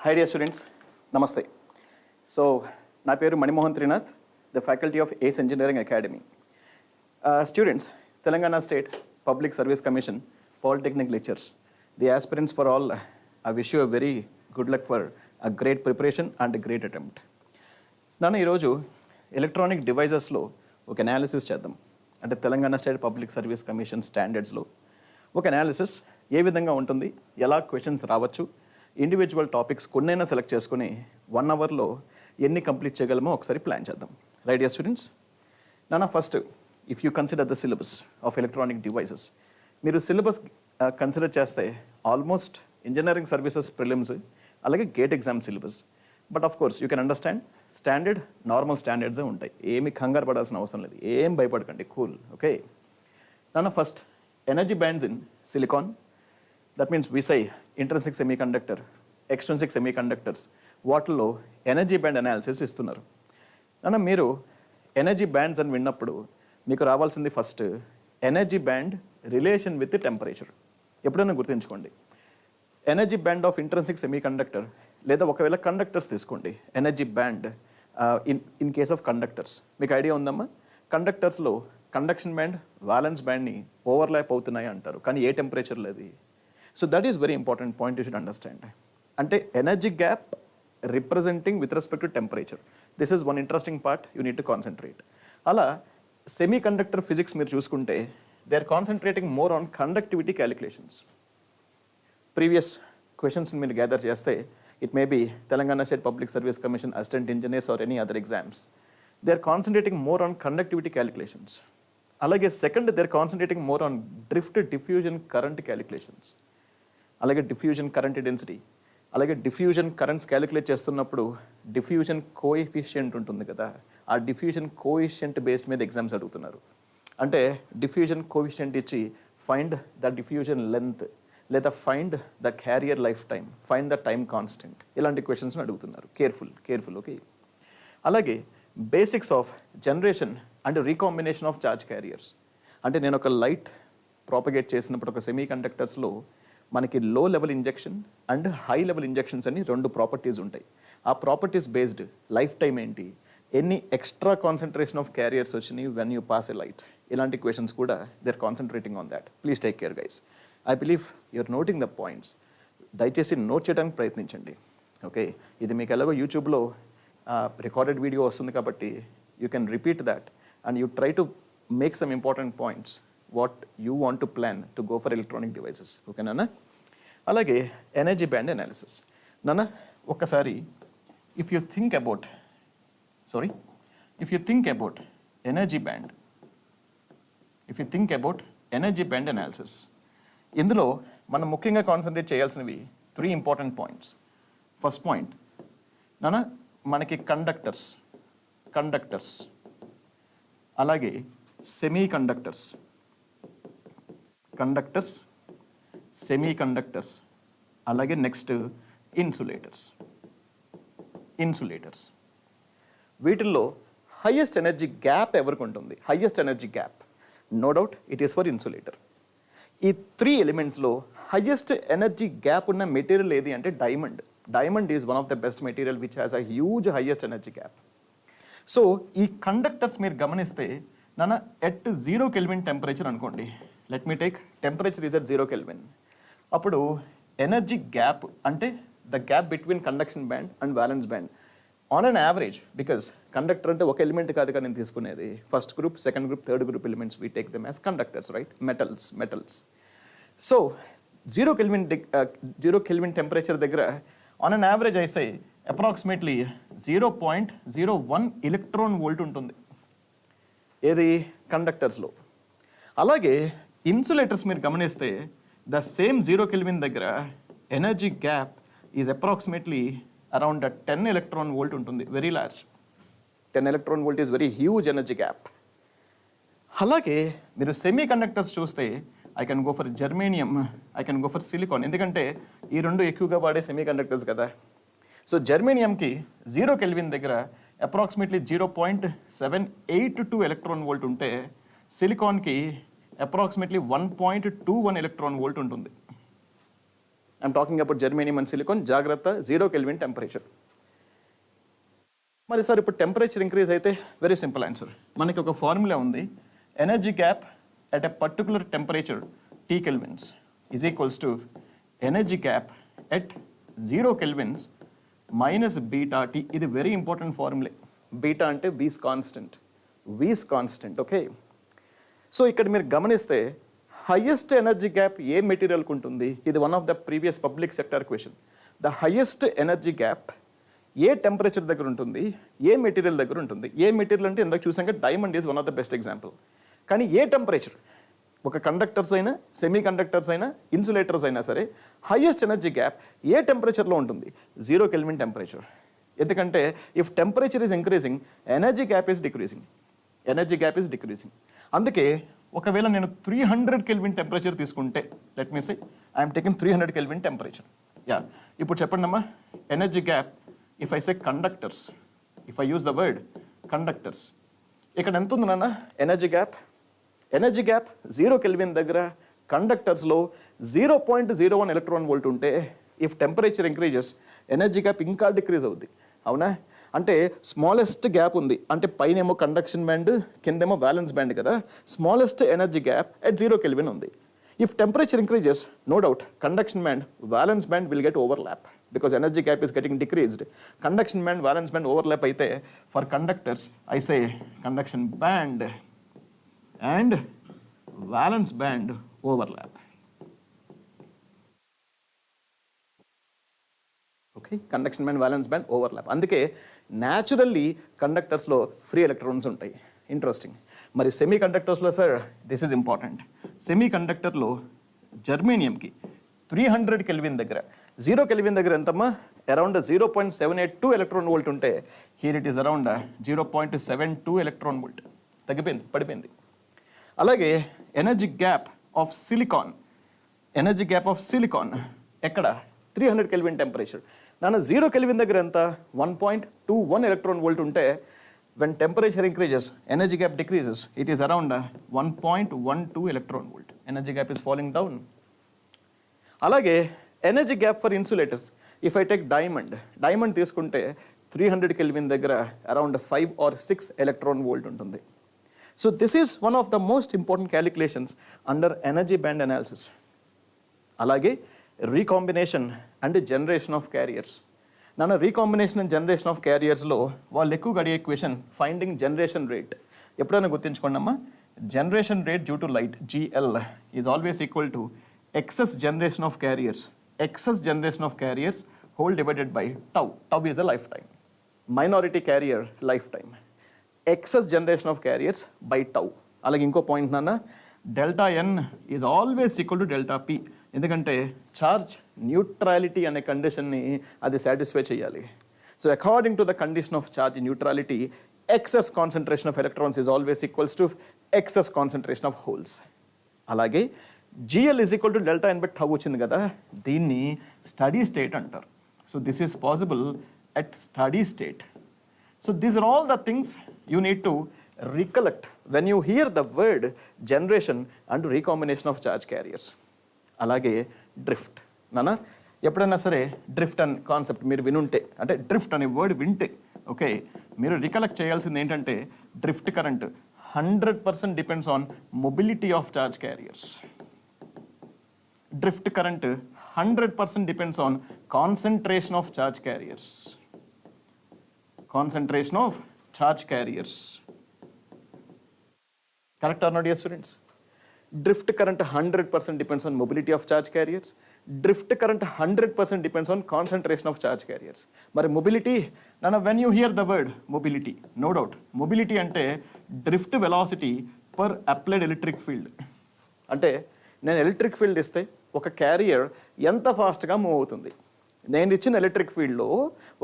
Hi dear students, Namaste. So, నా పేరు Manimohan Trinath, the faculty of ACE Engineering Academy. Students, Telangana State Public Service Commission Polytechnic lectures. The aspirants for all, I wish you a very good luck for a great preparation and a great attempt. నన్ను ఈరోజు electronic డివైజెస్లో ఒక analysis చేద్దాం. అంటే Telangana state public service commission స్టాండర్డ్స్లో ఒక analysis ఏ విధంగా ఉంటుంది, ఎలా క్వశ్చన్స్ రావచ్చు, ఇండివిజువల్ టాపిక్స్ కొన్నైనా సెలెక్ట్ చేసుకుని 1 అవర్లో ఎన్ని కంప్లీట్ చేయగలమో ఒకసారి ప్లాన్ చేద్దాం. రైట్ డియర్ స్టూడెంట్స్, నాన్న first if you consider the syllabus of electronic devices, మీరు సిలబస్ కన్సిడర్ చేస్తే ఆల్మోస్ట్ ఇంజనీరింగ్ సర్వీసెస్ ప్రిలిమ్స్ అలాగే GATE exam syllabus. But of course you can understand standard normal స్టాండర్డ్సే ఉంటాయి, ఏమి కంగారు పడాల్సిన అవసరం లేదు, ఏం భయపడకండి, కూల్. ఓకే నాన్న, first energy bands in silicon. That means we say intrinsic semiconductor, extrinsic semiconductors, వాటిల్లో ఎనర్జీ బ్యాండ్ అనాలిసిస్ ఇస్తున్నారు. నాన్న మీరు ఎనర్జీ బ్యాండ్స్ అని విన్నప్పుడు మీకు రావాల్సింది first energy band relation with temperature. ఎప్పుడైనా గుర్తుంచుకోండి, energy band of intrinsic semiconductor లేదా ఒకవేళ కండక్టర్స్ తీసుకోండి, energy band in case of conductors. మీకు ఐడియా ఉందమ్మా, కండక్టర్స్లో కండక్షన్ బ్యాండ్ వ్యాలెన్స్ బ్యాండ్ని ఓవర్లాప్ అవుతున్నాయి అంటారు, కానీ ఏ టెంపరేచర్ లేదు. So that is very important point you should understand. Ante energy gap representing with respect to temperature. This is one interesting part you need to concentrate. Ala semiconductor physics meer chuskunte, they are concentrating more on conductivity calculations. Previous questions meer gather cheste, it may be Telangana State Public Service Commission assistant engineers or any other exams. They are concentrating more on conductivity calculations. Alage second, they are concentrating more on drift diffusion current calculations. అలాగే diffusion current density, అలాగే diffusion currents calculate చేస్తున్నప్పుడు diffusion coefficient ఉంటుంది కదా, ఆ diffusion coefficient based మీద exams అడుగుతున్నారు. అంటే diffusion coefficient ఇచ్చి ఫైండ్ ద డిఫ్యూజన్ లెంత్ లేదా find the carrier life time, find the time constant, ఇలాంటి క్వశ్చన్స్ని అడుగుతున్నారు. కేర్ఫుల్. ఓకే, అలాగే basics of generation and recombination of charge carriers. అంటే నేను ఒక లైట్ ప్రాపగేట్ చేసినప్పుడు ఒక సెమీ కండక్టర్స్లో మనకి లో level injection and high level injections అని 2 ప్రాపర్టీస్ ఉంటాయి. ఆ ప్రాపర్టీస్ బేస్డ్ లైఫ్ టైం ఏంటి, ఎన్ని ఎక్స్ట్రా కాన్సన్ట్రేషన్ ఆఫ్ క్యారియర్స్ వచ్చినాయి when you pass a light, ఇలాంటి క్వశ్చన్స్ కూడా they are concentrating on that. Please take care guys. I believe you're noting the points. దయచేసి note చేయడానికి ప్రయత్నించండి. ఓకే, ఇది మీకు ఎలాగో యూట్యూబ్లో రికార్డెడ్ వీడియో వస్తుంది కాబట్టి you can repeat that and you try to make some important points what you want to plan to go for electronic devices. ఓకేనా? అలాగే ఎనర్జీ బ్యాండ్ అనాలిసిస్. నాన్న ఒక్కసారి if you think about energy band analysis, ఇందులో మనం ముఖ్యంగా concentrate చేయాల్సినవి 3 important points. First point నాన్న, మనకి కండక్టర్స్ అలాగే సెమీ కండక్టర్స్, సెమీ కండక్టర్స్ అలాగే నెక్స్ట్ ఇన్సులేటర్స్. వీటిల్లో హైయెస్ట్ ఎనర్జీ గ్యాప్ ఎవరికి ఉంటుంది? Highest energy gap no doubt it is for insulator. ఈ 3 ఎలిమెంట్స్లో హైయెస్ట్ ఎనర్జీ గ్యాప్ ఉన్న మెటీరియల్ ఏది అంటే diamond is one of the best material which has a huge highest energy gap. So ఈ conductors మీరు గమనిస్తే నాన్న ఎట్ 0 కెల్విన్ టెంపరేచర్ అనుకోండి, let me take temperature is at 0 kelvin. అప్పుడు ఎనర్జీ గ్యాప్ అంటే the gap between conduction band and valence band on an average, because conductor అంటే ఒక element కాదు కానీ నేను తీసుకునేది, first group, second group, third group elements we take them as conductors, right? Metals. So 0 kelvin temperature దగ్గర on an average అయితే approximately 0.01 electron volt ఉంటుంది ఏది కండక్టర్స్లో. అలాగే ఇన్సులేటర్స్ మీరు గమనిస్తే ద సేమ్ 0 కెల్విన్ దగ్గర energy gap is approximately around 10 electron volt ఉంటుంది, very large. 10 electron volt is very huge energy gap. అలాగే మీరు సెమీ కండక్టర్స్ చూస్తే I can go for germanium, I can go for silicon, ఎందుకంటే ఈ 2 ఎక్కువగా వాడే semi conductors కదా. సో జర్మేనియంకి 0 కెల్విన్ దగ్గర అప్రాక్సిమేట్లీ 0.782 ఎలక్ట్రాన్ వోల్ట్ ఉంటే సిలికాన్కి అప్రాక్సిమేట్లీ 1.21 ఎలక్ట్రాన్ వోల్ట్ ఉంటుంది. I'm talking about germanium and silicon, జాగ్రత్త 0 కెల్విన్ టెంపరేచర్. మరి సార్ ఇప్పుడు టెంపరేచర్ ఇంక్రీజ్ అయితే వెరీ సింపుల్ ఆన్సర్. మనకి ఒక ఫార్ములా ఉంది, energy gap at a particular temperature T kelvins is equals to energy gap at 0 kelvins minus beta T. ఇది very important formulae. Beta అంటే వీస్ constant. Okay, so ఇక్కడ మీరు గమనిస్తే highest energy gap ఏ మెటీరియల్కి ఉంటుంది? ఇది one of the previous public sector question. The highest energy gap A temperature దగ్గర ఉంటుంది, ఏ material దగ్గర ఉంటుంది? ఏ మెటీరియల్ అంటే ఇందాక చూసాక diamond is one of the best example. కానీ ఏ టెంపరేచర్, ఒక కండక్టర్స్ అయినా, సెమీ కండక్టర్స్ అయినా, ఇన్సులేటర్స్ అయినా సరే, హైయెస్ట్ ఎనర్జీ గ్యాప్ ఏ టెంపరేచర్లో ఉంటుంది? 0 కెల్విన్ టెంపరేచర్. ఎందుకంటే if temperature is increasing, energy gap is decreasing. అందుకే ఒకవేళ నేను 300 కెల్విన్ టెంపరేచర్ తీసుకుంటే, let me say I'm taking 300 kelvin temperature. ఇప్పుడు చెప్పండి అమ్మా, energy gap, if I say conductors, if I use the word conductors, ఇక్కడ ఎంత ఉంది నాన్న energy gap? Energy gap 0 kelvin దగ్గర కండక్టర్స్లో 0.01 ఎలక్ట్రాన్ వోల్ట్ ఉంటే, if temperature increases, energy gap ఇంకా డిక్రీజ్ అవుద్ది. అవునా? అంటే స్మాలెస్ట్ గ్యాప్ ఉంది, అంటే పైనేమో కండక్షన్ బ్యాండ్, కిందేమో వ్యాలెన్స్ బ్యాండ్ కదా. Smallest energy gap at 0 kelvin ఉంది. If temperature increases, no doubt conduction band, valence band will get overlap because energy gap is getting decreased. Conduction band, valence band overlap అయితే, for conductors I say conduction band and valence band overlap. Okay, conduction band, valence band overlap. అందుకే naturally కండక్టర్స్లో free electrons ఉంటాయి. Interesting. మరి సెమీ కండక్టర్స్లో sir this is important. సెమీ కండక్టర్లో జర్మేనియంకి 300 కెల్విన్ దగ్గర, 0 కెల్విన్ దగ్గర ఎంతమ్మా? అరౌండ్ 0.782 ఎలక్ట్రాన్ వోల్ట్ ఉంటే, here it is around 0.72 electron volt. పడిపోయింది. అలాగే ఎనర్జీ గ్యాప్ ఆఫ్ సిలికాన్ ఎక్కడ? 300 కెల్విన్ టెంపరేచర్. నాన్న 0 కెల్విన్ దగ్గర ఎంత? 1.21 ఎలక్ట్రాన్ వోల్ట్ ఉంటే, when temperature increases, energy gap decreases, it is around 1.12 electron volt. Energy gap is following down. అలాగే energy gap for insulators, if I take diamond తీసుకుంటే 300 kelvin దగ్గర around 5 or 6 electron volt ఉంటుంది. So this is one of the most important calculations under energy band analysis. అలాగే recombination and generation of carriers. నాన్న recombination and generation of క్యారియర్స్లో వాళ్ళు ఎక్కువగా అడిగే question finding generation rate. ఎప్పుడైనా గుర్తుంచుకోండి అమ్మా, generation rate due to light, GL, is always equal to excess generation of carriers whole divided by tau. Tau is the lifetime. Minority carrier lifetime. Excess generation of carriers by tau. అలాగే ఇంకో point నాన్న, delta N is always equal to delta P. ఎందుకంటే charge neutrality అనే కండిషన్ని అది satisfy చేయాలి. So according to the condition of charge neutrality, excess concentration of electrons is always equals to excess concentration of holes. అలాగే GL is equal to delta N by tau వచ్చింది కదా, దీన్ని steady state అంటారు. So this is possible at steady state. So these are all the things you need to recollect when you hear the word generation and recombination of charge carriers. అలాగే drift. నానా ఎప్పుడైనా సరే drift అనే concept మీరు వినుంటే, అంటే drift అనే word వింటే, okay, మీరు రికలెక్ట్ చేయాల్సింది ఏంటంటే, drift current 100% depends on mobility of charge carriers. Drift current 100% depends on concentration of charge carriers. Correct or not, dear students? Drift current 100% depends on mobility of charge carriers. Drift current 100% depends on concentration of charge carriers. But mobility, now when you hear the word mobility, no doubt, mobility ante drift velocity per applied electric field. అంటే నేను electric field ఇస్తే ఒక carrier ఎంత ఫాస్ట్గా move అవుతుంది, నేను ఇచ్చిన electric ఫీల్డ్లో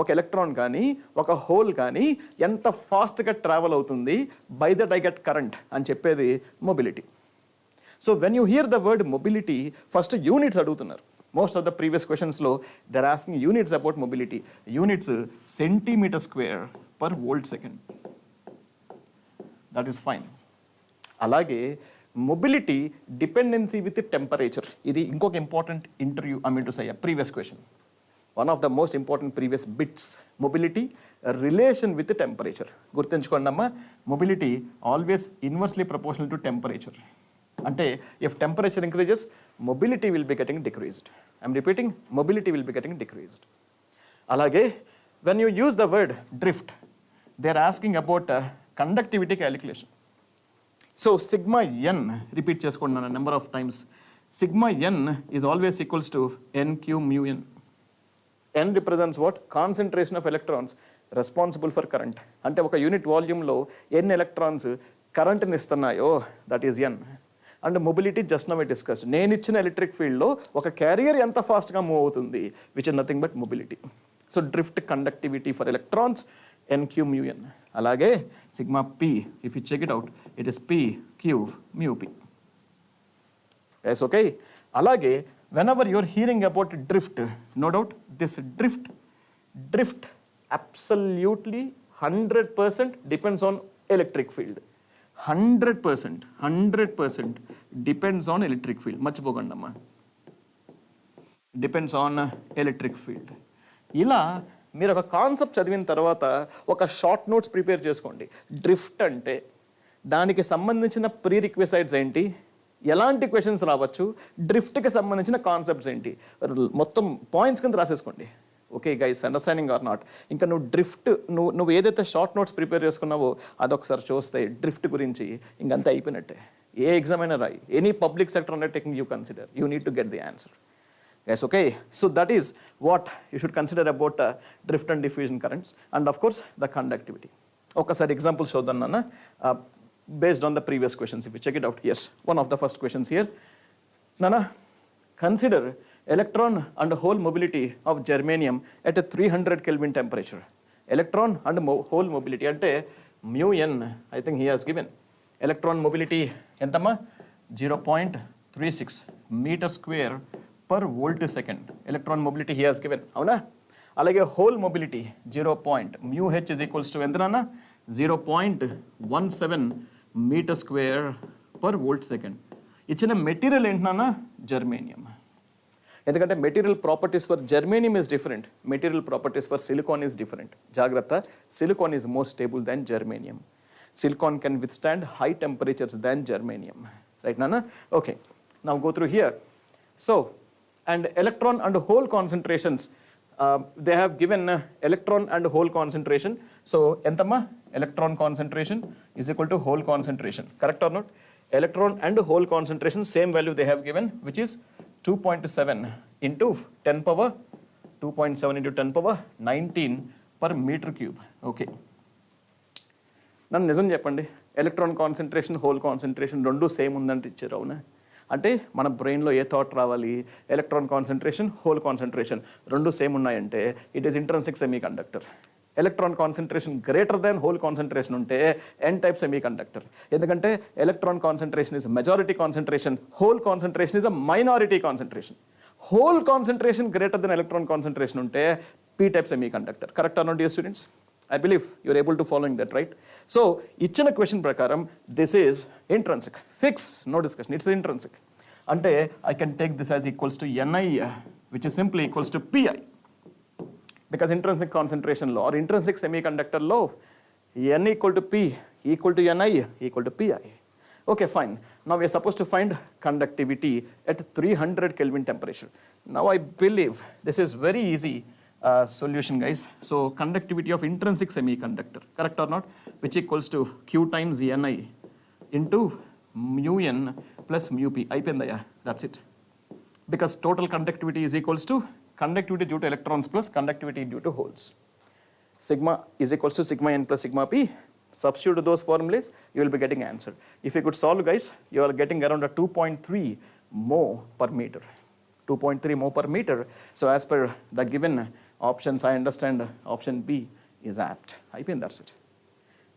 ఒక ఎలక్ట్రాన్ కానీ ఒక హోల్ కానీ ఎంత ఫాస్ట్గా ట్రావెల్ అవుతుంది, by that I get current అని చెప్పేది mobility. So when you hear the word mobility, first units అడుగుతున్నారు. మోస్ట్ ఆఫ్ ద ప్రీవియస్ క్వశ్చన్స్లో they're asking units about mobility. Units centimetre square per volt second. That is fine. అలాగే mobility dependency with temperature. ఇది ఇంకొక important interview to say previous question, one of the most important previous bits. Mobility relation with temperature. గుర్తుంచుకోండి అమ్మా, mobility always inversely proportional to temperature. అంటే if temperature increases, mobility will be getting decreased. I'm repeating, mobility will be getting decreased. అలాగే when you use the word drift, they are asking about conductivity calculation. So sigma n repeat చేసుకోండి number of times. Sigma n is always equals to n q mu n. N represents what? Concentration of electrons responsible for current. అంటే ఒక unit వాల్యూమ్లో ఎన్ని electrons కరెంట్ని ఇస్తున్నాయో that is N. And mobility just now discuss. నేను ఇచ్చిన electric ఫీల్డ్లో ఒక క్యారియర్ ఎంత ఫాస్ట్గా మూవ్ అవుతుంది, which is nothing but mobility. So drift conductivity for electrons n q mu n. అలాగే sigma p, if you check it out, it is p q mu p. Yes, okay. అలాగే whenever you're hearing about drift, no doubt this drift absolutely 100% depends on electric field. 100% depends on electric field. మర్చిపోకండమ్మా, depends on electric field. ఇలా మీరు ఒక concept చదివిన తర్వాత ఒక short notes prepare చేసుకోండి. Drift అంటే దానికి సంబంధించిన ప్రీ రిక్విసైట్స్ ఏంటి, ఎలాంటి క్వశ్చన్స్ రావచ్చు, డ్రిఫ్ట్కి సంబంధించిన కాన్సెప్ట్స్ ఏంటి, మొత్తం పాయింట్స్ కింద రాసేసుకోండి. Okay guys, understanding or not? ఇంకా నువ్వు డ్రిఫ్ట్ నువ్వు ఏదైతే షార్ట్ నోట్స్ ప్రిపేర్ చేసుకున్నావో అదొకసారి చూస్తే డ్రిఫ్ట్ గురించి ఇంకంతా అయిపోయినట్టే. ఏ ఎగ్జామ్ అయినా రాయి, any public sector undertaking you consider, you need to get the answer. Yes, okay. So that is what you should consider about drift and diffusion currents, and of course the conductivity. Okay, sir, examples show them, based on the previous questions. If you check it out, yes, one of the first questions here. Nana, consider electron and hole mobility of germanium at a 300 Kelvin temperature. Electron and hole mobility ante mu n, I think he has given. Electron mobility entama 0.36 meter square per volt second. Electron mobility he has given. Avuna? Alage hole mobility 0. mu h is equals to entanana 0.17 meter square per volt second. ఇచ్చిన material ఏంటన్నా germanium. ఎందుకంటే material properties for germanium is different, material properties for silicon is different. జాగ్రత్త, silicon is more stable than germanium. Silicon can withstand high temperatures than germanium. Right నాన్న? Okay, now go through here. So and electron and hole concentrations, they have given electron and hole concentration. So entama electron concentration is equal to hole concentration, correct or not? Electron and hole concentration same value they have given, which is 2.7 into 10 power 2.7 into 10 power 19 per meter cube. Okay, నన్ను నిజం చెప్పండి, electron concentration hole concentration రెండు same ఉందంటే ఇచ్చారు. అవునా? అంటే మన బ్రెయిన్లో ఏ థాట్ రావాలి? ఎలక్ట్రాన్ కాన్సన్ట్రేషన్ హోల్ కాన్సన్ట్రేషన్ రెండు సేమ్ ఉన్నాయంటే it is intrinsic semiconductor. Electron concentration greater than hole concentration ఉంటే ఎన్ టైప్ సెమీ కండక్టర్. ఎందుకంటే electron concentration is majority concentration, hole concentration is a minority concentration. Hole concentration greater than electron concentration ఉంటే p type semi conductor. Correct or not dear students? I believe you are able to following that, right? So, ఇచ్చిన question ప్రకారం this is intrinsic. Fix, no discussion. It's intrinsic. అంటే I can take this as equals to Ni, which is simply equals to Pi. Because intrinsic concentration law or intrinsic semiconductor law, N equal to P equal to Ni equal to Pi. Okay, fine. Now we are supposed to find conductivity at 300 Kelvin temperature. Now I believe this is very easy solution, guys. So conductivity of intrinsic semiconductor, correct or not, which equals to Q times Ni into mu n plus mu p. Ayipindaya, that's it. Because total conductivity is equals to conductivity due to electrons plus conductivity due to holes. Sigma is equals to sigma n plus sigma p. Substitute those formulas, you will be getting answer. If you could solve, guys, you are getting around a 2.3 mho per meter. 2.3 mho per meter. So as per the given options, I understand option B is apt. Ayipindi, that's it.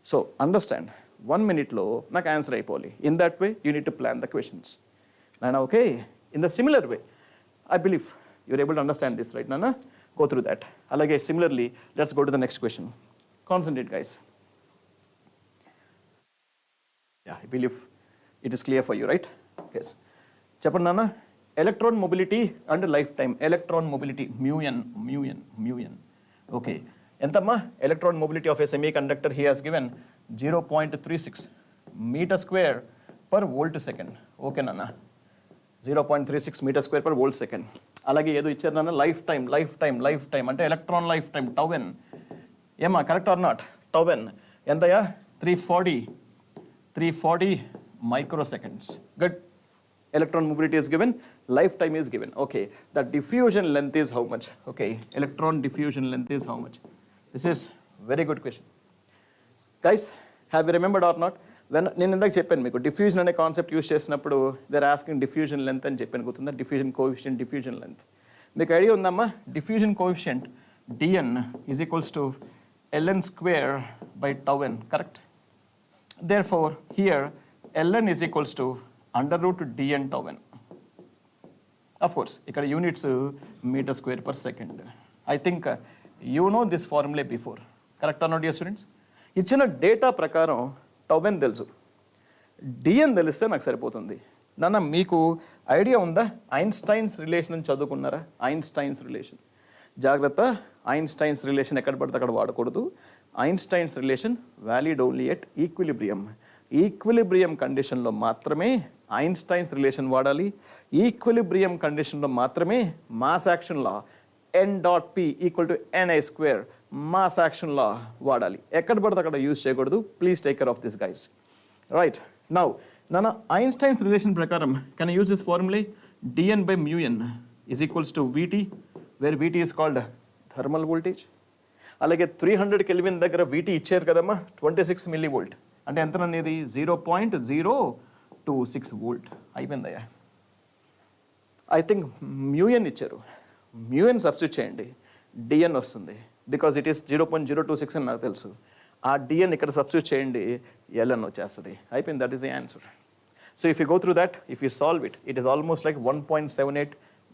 So understand, 1 minute lo నాకు answer అయిపోవాలి. In that way, you need to plan the questions. Nana, okay? In the similar way, I believe you're able to understand this, right, Nana? Go through that. Alage, similarly, let's go to the next question. Concentrate, guys. Yeah, I believe It is clear for you, right? Yes. చెప్పండి నాన్న, electron mobility and lifetime. Electron mobility mu n. Okay, ఎంతమ్మా? Electron mobility of a semiconductor he has given 0.36 metre square per volt second. Okay నాన్న, 0.36 metre square per volt second. అలాగే ఏదో ఇచ్చారు నాన్న, lifetime అంటే electron lifetime tau n. ఏమా correct or not? Tau n ఎంతయా? 340 microseconds. Good. Electron mobility is given, lifetime is given. Okay, the diffusion length is how much? Okay, electron diffusion length is how much? This is very good question. Guys, have you remembered or not? When నేను ఇందాక చెప్పాను మీకు diffusion అనే concept use చేసినప్పుడు there asking diffusion length అని చెప్పాను, గుర్తుందా? Diffusion coefficient, diffusion length. మీకు ఐడియా ఉందమ్మా? Diffusion coefficient dn is equals to ln square by tau n, correct? Therefore, here ln is equals to under root dn tau n. Of course, ఇక్కడ units metre square per second. I think you know this formula before. Correct or not, dear students? ఇచ్చిన data ప్రకారం tau n తెలుసు, dn తెలిస్తే నాకు సరిపోతుంది. నాన్న మీకు idea ఉందా? ఐన్స్టైన్స్ రిలేషన్ అని చదువుకున్నారా? Einstein's relation. జాగ్రత్త, ఐన్స్టైన్స్ రిలేషన్ ఎక్కడ పడితే అక్కడ వాడకూడదు. Einstein's relation valid only at equilibrium. Equilibrium కండిషన్లో మాత్రమే ఐన్స్టైన్స్ రిలేషన్ వాడాలి. ఈక్విలిబ్రియం కండిషన్లో మాత్రమే mass action law n.p equal to ni square mass action law వాడాలి. ఎక్కడ పడితే అక్కడ యూజ్ చేయకూడదు. Please take care of this guys. Right now నాన్న, ఐన్స్టైన్స్ రిలేషన్ ప్రకారం can use this formula dn by mu n is equals to vt, where vt is called thermal voltage. అలాగే 300 kelvin దగ్గర vt ఇచ్చారు కదమ్మా, 26 milli volt అంటే ఎంత అనేది? 0.026 volt. అయిపోయిందయ్యా. I think మ్యూఎన్ ఇచ్చారు, మ్యూఎన్ సబ్స్టిట్యూట్ చేయండి, డిఎన్ వస్తుంది. బికాజ్ ఇట్ ఈస్ 0.026 అని నాకు తెలుసు. ఆ డిఎన్ ఇక్కడ సబ్స్టిట్యూట్ చేయండి, ఎల్ఎన్ వచ్చేస్తుంది. అయిపోయింది. That is the answer. So if you go through that, if you solve it, it is almost like 1.78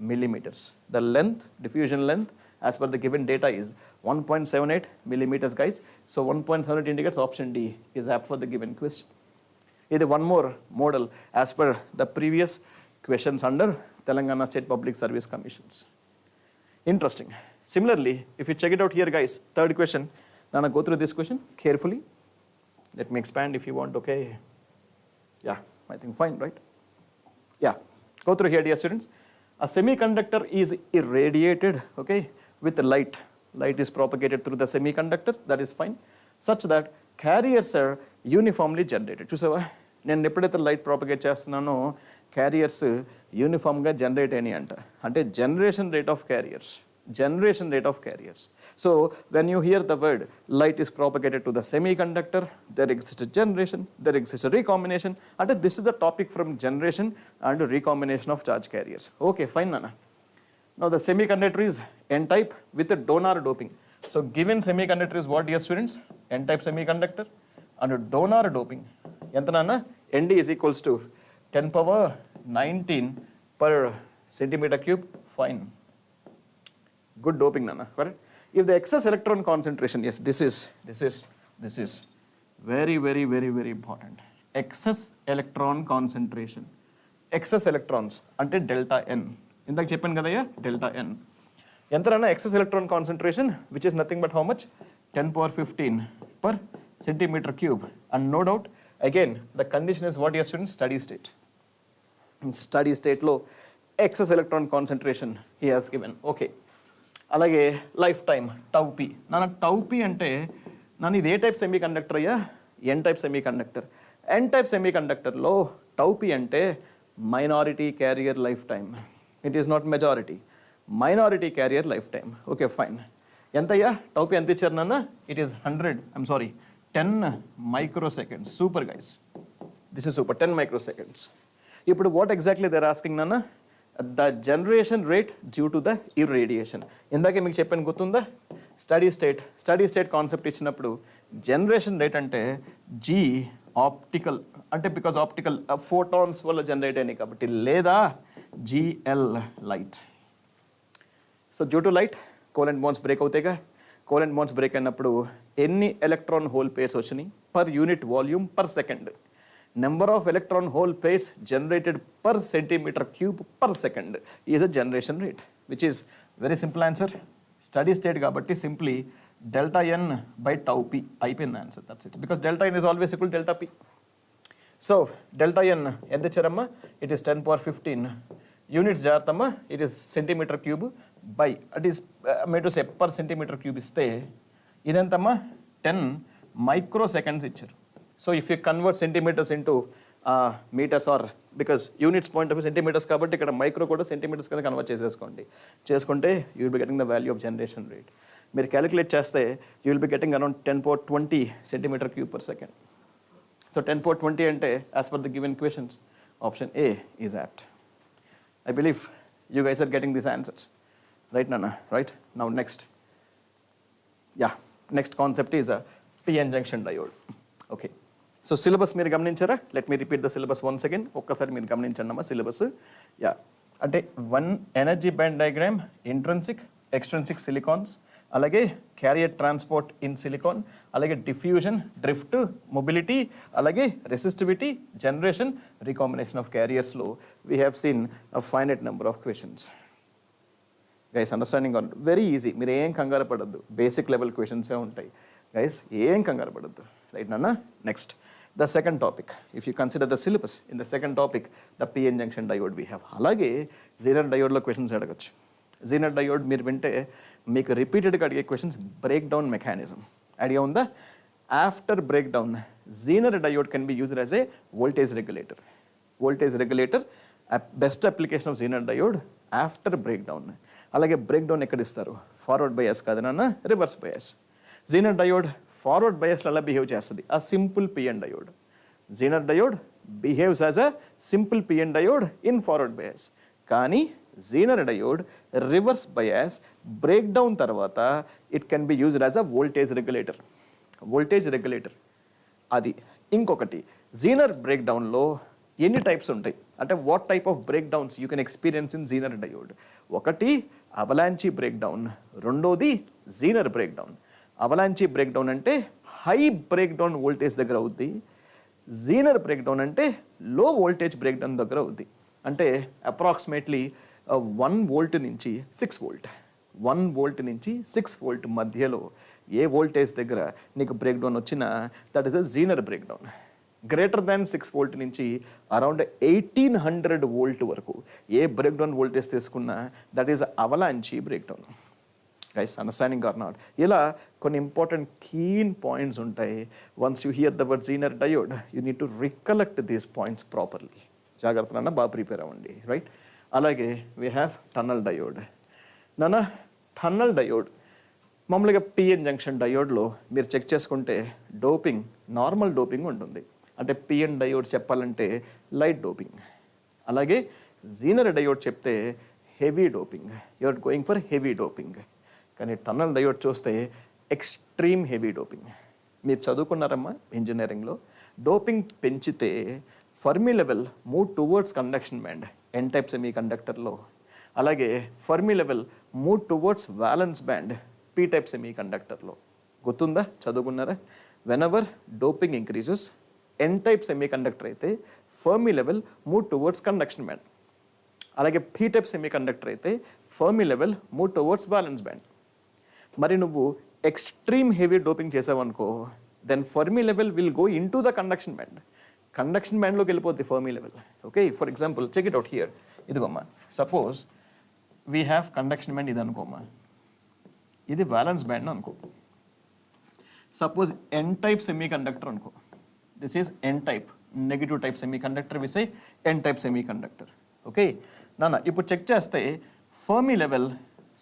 millimeters. The length, diffusion length, as per the given data is 1.78 millimeters, guys. So 1.78 indicates option D is apt for the given question. This is one more model as per the previous questions under Telangana State Public Service Commissions. Interesting. Similarly, if you check it out here, guys, third question. Now go through this question carefully. Let me expand if you want, okay? Yeah, I think fine, right? Yeah, go through here, dear students. A semiconductor is irradiated, okay, with light. Light is propagated through the semiconductor, that is fine, such that carriers are uniformly generated. చూసావా, నేను ఎప్పుడైతే light propagate చేస్తున్నానో carriers యూనిఫామ్గా generate అయినాయి అంటే generation rate of carriers. So when you hear the word light is propagated to the semiconductor, there exists a generation, there exists a recombination, and this is the topic from generation and recombination of charge carriers. Okay, fine, Nana. Now the semiconductor is n-type with a donor doping. So given semiconductor is what, dear students? N-type semiconductor and donor doping. Enta Nana? Nd is equals to 10 power 19 per centimeter cube. Fine. Good doping, Nana, correct? If the excess electron concentration, yes, this is very important. Excess electron concentration. Excess electrons ante delta n. ఇందాక చెప్పాను కదయ్యా, delta N. ఎంతనన్నా excess electron concentration, which is nothing but how much? 10 power 15 per centimeter cube. And no doubt, again, the condition is what, your students? Steady state. In steady state లో excess electron concentration he has given. Okay. అలాగే life time టౌపీ. నాన్న టౌపీ అంటే నన్ను ఇది ఏ type semi conductor అయ్యా? N type semi conductor. N type semi కండక్టర్లో tau p అంటే minority carrier lifetime. It is not majority, minority carrier lifetime. Okay, fine. ఎంతయ్యా tau p ఎంత ఇచ్చారు నాన్న? It is 10 microseconds. Super guys, this is super. 10 microseconds. ఇప్పుడు what exactly they are asking నాన్న? The generation rate due to the irradiation. ఇందాకే మీకు చెప్పాను, గుర్తుందా? స్టడీ స్టేట్ కాన్సెప్ట్ ఇచ్చినప్పుడు జనరేషన్ రేట్ అంటే జీ ఆప్టికల్ అంటే బికాజ్ ఆప్టికల్ ఫోటాన్స్ వల్ల జనరేట్ అయినాయి కాబట్టి, లేదా GL light. So due to light covalent bonds break అవుతాయిగా. కోవలెంట్ బాండ్స్ బ్రేక్ అయినప్పుడు ఎన్ని ఎలక్ట్రాన్ హోల్ పేర్స్ వచ్చినాయి per unit volume per second? Number of electron hole pairs generated per centimeter cube per second is a generation rate, which is very simple answer. Steady state కాబట్టి simply delta n by tau p అయిపోయింది answer. That's it. Because delta n is always equal to delta p. So delta n ఎంత ఇచ్చారమ్మా? It is 10 power 15 units జాగ్రత్తమ్మా. It is centimeter cube by, it is made to say per centimeter cube ఇస్తే ఇదెంతమ్మా? 10 microseconds ఇచ్చారు. So if you convert centimeters into meters, or because units point of view centimeters కాబట్టి ఇక్కడ micro కూడా centimetres కింద convert చేసుకుంటే you will be getting the value of generation rate. మీరు calculate చేస్తే you will be getting around 10 power 20 centimeter cube per second. So 10 power 20 అంటే as per the given questions, option A is apt. I believe you guys are getting these answers. Right, Nana? Right? Now next. Yeah, next concept is a PN junction diode. Okay. So syllabus మీరు గమనించారా? Let me repeat the syllabus once again. ఒక్కసారి మీరు గమనించండి అమ్మా syllabus. Yeah. అంటే one energy band diagram, intrinsic extrinsic silicons, అలాగే carrier transport in silicon, అలాగే diffusion, drift, mobility, అలాగే రెసిస్టివిటీ, జనరేషన్, రీకాంబినేషన్ ఆఫ్ క్యారియర్స్లో we have seen a finite number of questions. Guys understanding on very easy. మీరు ఏం కంగారు పడద్దు, basic level క్వశ్చన్సే ఉంటాయి guys, ఏం కంగారు పడద్దు. రైట్ నాన్న? Next the second topic, if you consider the syllabus, in the second topic the PN junction diode we have. అలాగే zener diode లో క్వశ్చన్స్ అడగచ్చు. zener diode మీరు వింటే మీకు రిపీటెడ్గా అడిగే questions break down mechanism idea ఉందా? After break down zener diode can be used as a voltage regulator. voltage regulator best application of zener diode after break down. అలాగే break down ఎక్కడ ఇస్తారు? Forward bias కాదు నాన్న, reverse bias. zener diode forward బయాస్లో అలా behave చేస్తుంది, ఆ simple PN diode. zener diode behaves as a simple PN diode in forward bias. కానీ zener diode reverse bias break down తర్వాత it can be used as a voltage regulator. Voltage regulator అది. ఇంకొకటి zener break డౌన్లో ఎన్ని types ఉంటాయి అంటే what type of break downs you can experience in zener diode? ఒకటి avalanche break down, రెండోది zener break down. Avalanche break down అంటే high break down voltage దగ్గర అవుద్ది, zener బ్రేక్ డౌన్ అంటే లో వోల్టేజ్ బ్రేక్ డౌన్ దగ్గర అవుద్ది. అంటే అప్రాక్సిమేట్లీ 1 volt నుంచి 6 volt, 1 volt నుంచి 6 volt మధ్యలో ఏ వోల్టేజ్ దగ్గర నీకు బ్రేక్ డౌన్ వచ్చినా that is a zener break down. Greater than 6 volt నుంచి అరౌండ్ 1800 volt వరకు ఏ బ్రేక్ డౌన్ వోల్టేజ్ తీసుకున్నా that is avalanche break down. Guys understanding or not? ఇలా కొన్ని ఇంపార్టెంట్ కీన్ పాయింట్స్ ఉంటాయి. Once you hear the word zener diode you need to recollect these points properly. జాగ్రత్త నాన్న, బాగా prepare అవ్వండి. రైట్? అలాగే we have tunnel diode. నాన్న tunnel diode మామూలుగా పిఎన్ జంక్షన్ డయోడ్లో మీరు చెక్ చేసుకుంటే డోపింగ్ నార్మల్ డోపింగ్ ఉంటుంది. అంటే పిఎన్ డయోడ్ చెప్పాలంటే లైట్ డోపింగ్. అలాగే zener డయోడ్ చెప్తే heavy doping, you're going for heavy doping. కానీ టన్నల్ డయోడ్ చూస్తే ఎక్స్ట్రీమ్ హెవీ డోపింగ్. మీరు చదువుకున్నారమ్మా ఇంజనీరింగ్లో, డోపింగ్ పెంచితే Fermi level move towards conduction band n type semi కండక్టర్లో, అలాగే Fermi level move towards valence band p type semi కండక్టర్లో. గుర్తుందా? చదువుకున్నారా? Whenever doping increases n type semi conductor అయితే Fermi level move towards conduction band, అలాగే P type semi conductor అయితే Fermi level move towards valence band. మరి నువ్వు extreme heavy doping చేసావనుకో then Fermi level will go into the conduction band. Conduction బ్యాండ్లోకి వెళ్ళిపోద్ది Fermi level. Okay, for example check it out here. ఇదిగోమ్మా, suppose we have conduction band ఇది అనుకోమ్మా, ఇది valence band అనుకో. Suppose n type semi conductor అనుకో, this is n type, negative type semi conductor we say N type semi conductor. Okay నాన్న, ఇప్పుడు check చేస్తే Fermi level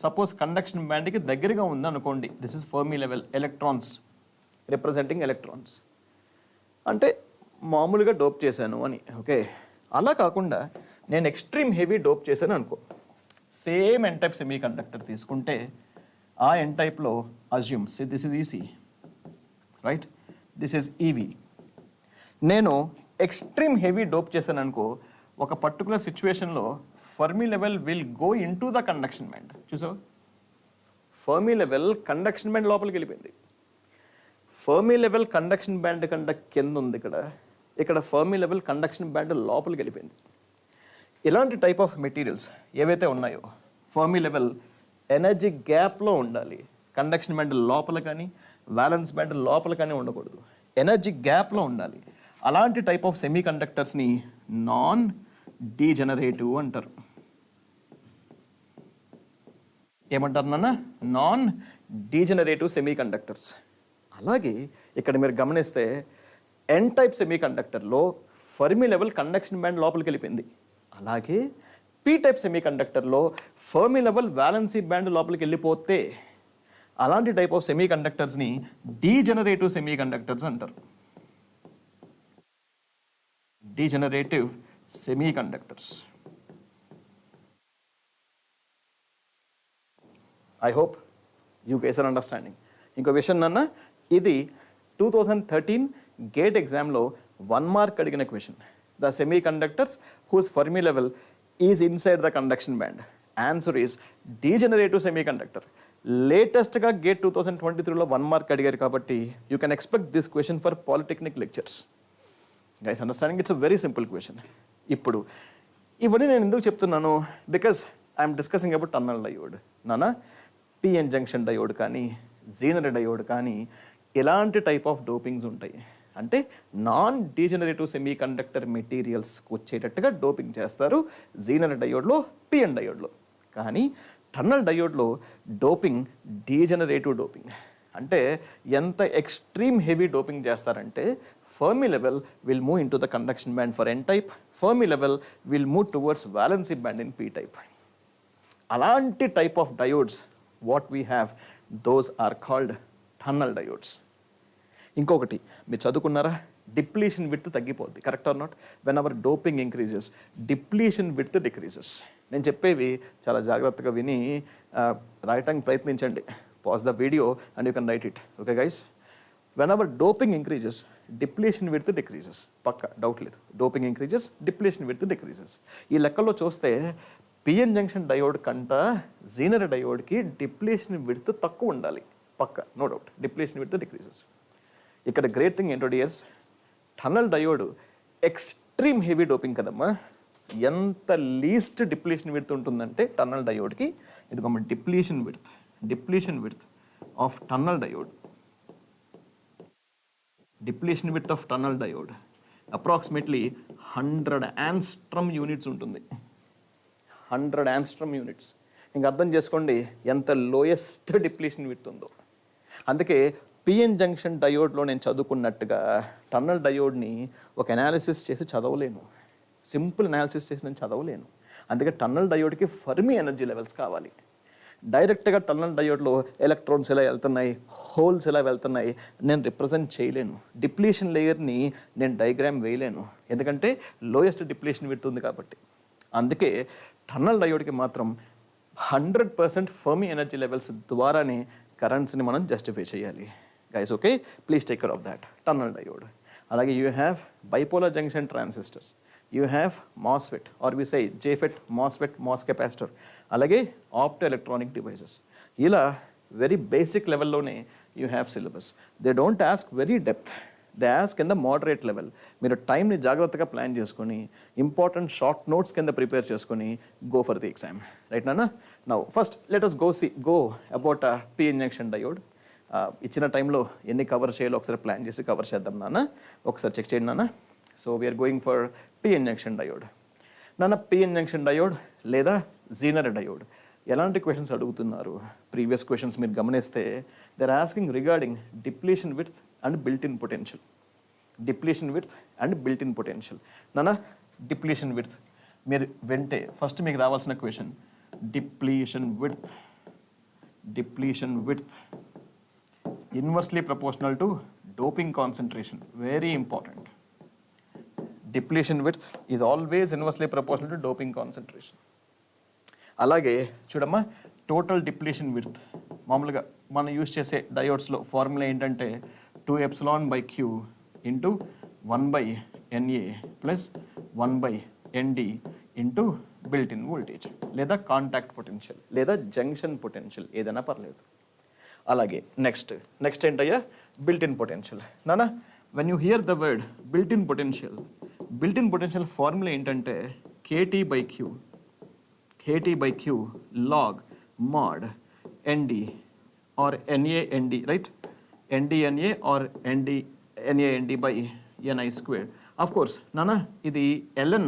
suppose conduction బ్యాండ్కి దగ్గరగా ఉంది అనుకోండి, this is Fermi level, electrons representing electrons అంటే మామూలుగా డోప్ చేశాను అని. ఓకే, అలా కాకుండా నేను ఎక్స్ట్రీమ్ హెవీ డోప్ చేశాను అనుకో, same N type semi conductor తీసుకుంటే ఆ ఎన్ టైప్లో assume this is EC, right, this is EV. నేను ఎక్స్ట్రీమ్ హెవీ డోప్ చేశాను అనుకో, ఒక పర్టికులర్ సిచ్యువేషన్లో Fermi level will go into the conduction band. చూసావు, ఫర్మీ లెవెల్ కండక్షన్ బ్యాండ్ లోపలికి వెళ్ళిపోయింది. ఫర్మీ లెవెల్ కండక్షన్ బ్యాండ్ కంటే కింద ఉంది ఇక్కడ, ఇక్కడ ఫర్మీ లెవెల్ కండక్షన్ బ్యాండ్ లోపలికి వెళ్ళిపోయింది. ఇలాంటి టైప్ ఆఫ్ మెటీరియల్స్ ఏవైతే ఉన్నాయో ఫర్మీ లెవెల్ ఎనర్జీ గ్యాప్లో ఉండాలి. కండక్షన్ బ్యాండ్ లోపల కానీ వ్యాలెన్స్ బ్యాండ్ లోపల కానీ ఉండకూడదు, ఎనర్జీ గ్యాప్లో ఉండాలి. అలాంటి టైప్ ఆఫ్ సెమీ కండక్టర్స్ని నాన్ డీజనరేటివ్ అంటారు. ఏమంటారు నాన్న? Non degenerative semiconductors. అలాగే ఇక్కడ మీరు గమనిస్తే ఎన్ టైప్ సెమీ కండక్టర్లో ఫర్మీ లెవెల్ కండక్షన్ బ్యాండ్ లోపలికి వెళ్ళిపోయింది. అలాగే పీ టైప్ సెమీ కండక్టర్లో ఫర్మీ లెవెల్ వ్యాలెన్సీ బ్యాండ్ లోపలికి వెళ్ళిపోతే అలాంటి టైప్ ఆఫ్ సెమీ కండక్టర్స్ని డీజనరేటివ్ సెమీ కండక్టర్స్ అంటారు. Degenerative semiconductors. I hope you guys are understanding. ఇంకో విషయం నాన్న, ఇది 2013 గేట్ ఎగ్జామ్లో 1 మార్క్ అడిగిన question. The semi conductors whose Fermi level is inside the conduction band. Answer is degenerative semi conductor. లేటెస్ట్గా GATE 2023లో 1 mark అడిగారు కాబట్టి you can expect this question for polytechnic lectures. Guys understanding? It's a very simple question. ఇప్పుడు ఇవన్నీ నేను ఎందుకు చెప్తున్నాను? Because I'm discussing about tunnel diode. నానా పిఎన్ జంక్షన్ డయోడ్ కానీ జీనర్ డయోడ్ కానీ ఎలాంటి టైప్ ఆఫ్ డోపింగ్స్ ఉంటాయి అంటే నాన్ డీజనరేటివ్ సెమీ కండక్టర్ మెటీరియల్స్కి వచ్చేటట్టుగా డోపింగ్ చేస్తారు జీనర్ డయోడ్లో, పిఎన్ డయోడ్లో. కానీ టన్నల్ డయోడ్లో డోపింగ్ డీజనరేటివ్ డోపింగ్. అంటే ఎంత ఎక్స్ట్రీమ్ హెవీ డోపింగ్ చేస్తారంటే Fermi level will move into the conduction band for N type, Fermi level will move towards valency band in P type. అలాంటి type of diodes what we have, those are called tunnel diodes. ఇంకొకటి మీరు చదువుకున్నారా? Depletion width తగ్గిపోద్ది. Correct or not? When our doping increases depletion width decreases. నేను చెప్పేవి చాలా జాగ్రత్తగా విని రాయటానికి ప్రయత్నించండి. Pause the video and you can write it. Okay guys? When our doping increases depletion width decreases. పక్క డౌట్ లేదు. Doping increases, depletion width decreases. ఈ లెక్కల్లో చూస్తే పిఎన్ జంక్షన్ డయోడ్ కంట జీనర్ డయోడ్కి డిప్లీషన్ విడ్త్ తక్కువ ఉండాలి. పక్క no doubt. Depletion width decreases. ఇక్కడ గ్రేట్ థింగ్ ఏంటో dears, tunnel diode extreme heavy doping కదమ్మా. ఎంత లీస్ట్ డిప్లీషన్ విడ్త్ ఉంటుందంటే టన్నల్ డయోడ్కి, ఇదిగోమ్మ depletion width of tunnel diode, depletion width of tunnel diode approximately 100 angstrom units ఉంటుంది. 100 angstrom యూనిట్స్. ఇంక అర్థం చేసుకోండి ఎంత లోయెస్ట్ డిప్లీషన్ విడ్త్ ఉందో. అందుకే పిఎన్ జంక్షన్ డయోడ్లో నేను చదువుకున్నట్టుగా టన్నల్ డయోడ్ని ఒక అనాలిసిస్ చేసి చదవలేను. సింపుల్ అనాలిసిస్ చేసి నేను చదవలేను. అందుకే టన్నల్ డయోడ్కి ఫర్మీ ఎనర్జీ లెవెల్స్ కావాలి. డైరెక్ట్గా టన్నల్ డయోడ్లో ఎలక్ట్రాన్స్ ఎలా వెళ్తున్నాయి, హోల్స్ ఎలా వెళ్తున్నాయి నేను రిప్రజెంట్ చేయలేను. డిప్లీషన్ లేయర్ని నేను డయాగ్రామ్ వేయలేను, ఎందుకంటే లోయెస్ట్ డిప్లీషన్ విడ్త్ ఉంది కాబట్టి. అందుకే టన్నల్ డయోడ్కి మాత్రం 100% ఫర్మీ ఎనర్జీ లెవెల్స్ ద్వారానే కరెంట్స్ని మనం జస్టిఫై చేయాలి. Guys okay, please take care of that. Tunnel diode. అలాగే you have bipolar junction transistors, you have MOSFET or we say JFET, MOSFET, MOS capacitor, అలాగే optoelectronic devices. ఇలా very basic లెవెల్లోనే you have syllabus. They don't ask very depth, they ask కింద moderate level. మీరు టైంని జాగ్రత్తగా plan చేసుకొని important short notes కింద prepare చేసుకొని go for the exam. Right నాన్న? Now first let us go about PN junction diode. ఇచ్చిన టైంలో ఎన్ని కవర్ చేయాలో ఒకసారి ప్లాన్ చేసి కవర్ చేద్దాం నాన్న. ఒకసారి చెక్ చేయండి నాన్న. So we're going for PN junction diode. నాన్న పిఎన్ జంక్షన్ డయోడ్ లేదా జీనర్ డయోడ్ ఎలాంటి క్వశ్చన్స్ అడుగుతున్నారు? ప్రీవియస్ క్వశ్చన్స్ మీరు గమనిస్తే they are asking regarding depletion width and built in potential. Depletion width and built in potential. నాన్న depletion width మీరు వింటే first మీకు రావాల్సిన question depletion width inversely proportional to doping concentration. Very important. Depletion width is always inversely proportional to doping concentration. అలాగే చూడమ్మా, total depletion width మామూలుగా మనం use చేసే డయోడ్స్లో ఫార్ములా ఏంటంటే 2ε/q into 1/Na plus 1/Nd into built in voltage లేదా contact potential లేదా junction potential ఏదైనా పర్లేదు. అలాగే నెక్స్ట్ ఏంటయ్యా? Built in potential. నానా when you hear the word built-in potential formula ఏంటంటే KT by Q log mod ND or NAND, right? NDNA or NAND by NI squared. Of course, నాన్న ఇది ln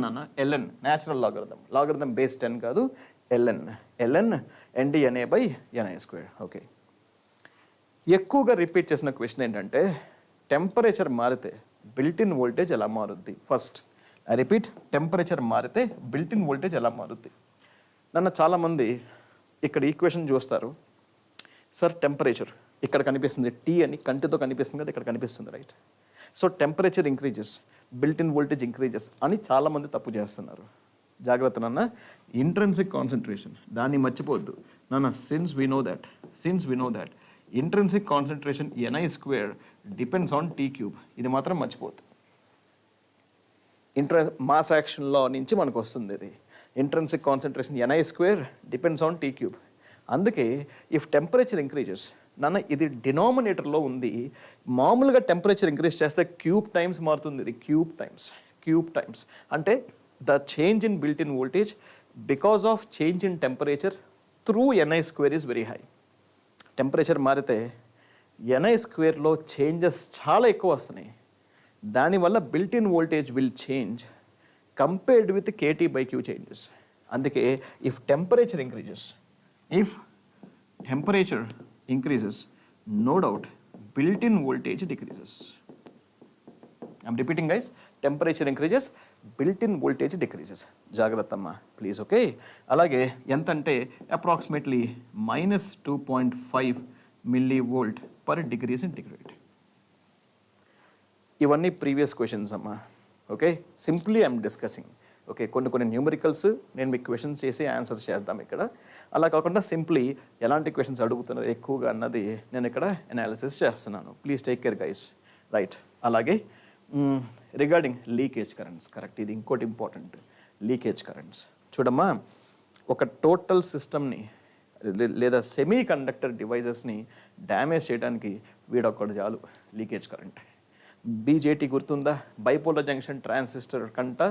natural logarithm base 10 కాదు, ln NDNA by NI squared. Okay, ఎక్కువగా repeat చేసిన question ఏంటంటే temperature మారితే built-in voltage ఎలా మారుద్ది. First I repeat, temperature మారితే built-in voltage ఎలా మారుద్ది. నన్ను చాలామంది ఇక్కడ ఈక్వేషన్ చూస్తారు, సార్ టెంపరేచర్ ఇక్కడ కనిపిస్తుంది టీ అని కంటితో కనిపిస్తుంది కదా, ఇక్కడ కనిపిస్తుంది, right? So temperature increases, built-in voltage increases అని చాలామంది తప్పు చేస్తున్నారు. జాగ్రత్త నాన్న, ఇంట్రెన్సిక్ కాన్సన్ట్రేషన్ దాన్ని మర్చిపోవద్దు నాన్న. Since we know that intrinsic concentration NI square depends on T cube, ఇది మాత్రం మర్చిపోవద్దు. మాస్ యాక్షన్ లా నుంచి మనకు వస్తుంది ఇది. Intrinsic concentration NI square depends on T cube. అందుకే ఇఫ్ టెంపరేచర్ ఇంక్రీజెస్ నాన్న, ఇది డినామినేటర్లో ఉంది. మామూలుగా టెంపరేచర్ ఇంక్రీజ్ చేస్తే క్యూబ్ టైమ్స్ మారుతుంది, ఇది క్యూబ్ టైమ్స్ అంటే the change in built-in voltage because of change in temperature through NI square is very high. Temperature మారితే NI స్క్వేర్లో చేంజెస్ చాలా ఎక్కువ వస్తున్నాయి. దానివల్ల built-in voltage will change compared with KT by Q changes. అందుకే if temperature increases, no doubt built-in voltage decreases. I'm repeating guys, temperature increases, built-in voltage decreases. జాగ్రత్తమ్మా please, okay? అలాగే ఎంత అంటే approximately -2.5 millivolt per degree centigrade. ఇవన్నీ previous questions అమ్మా, okay? Simply I'm discussing, okay? కొన్ని numericals నేను మీకు questions చేసి ఆన్సర్స్ చేద్దాం ఇక్కడ. అలా కాకుండా సింప్లీ ఎలాంటి క్వశ్చన్స్ అడుగుతున్నారు ఎక్కువగా అన్నది నేను ఇక్కడ అనాలిసిస్ చేస్తున్నాను. Please take care guys, right? అలాగే రిగార్డింగ్ లీకేజ్ కరెంట్స్, కరెక్ట్, ఇది ఇంకోటి ఇంపార్టెంట్. లీకేజ్ కరెంట్స్ చూడమ్మా, ఒక టోటల్ సిస్టమ్ని లేదా సెమీ కండక్టర్ డివైజెస్ని డ్యామేజ్ చేయడానికి వీడొక్కడు చాలు, లీకేజ్ కరెంట్. BJT గుర్తుందా? బైపోలర్ జంక్షన్ ట్రాన్సిస్టర్ కంట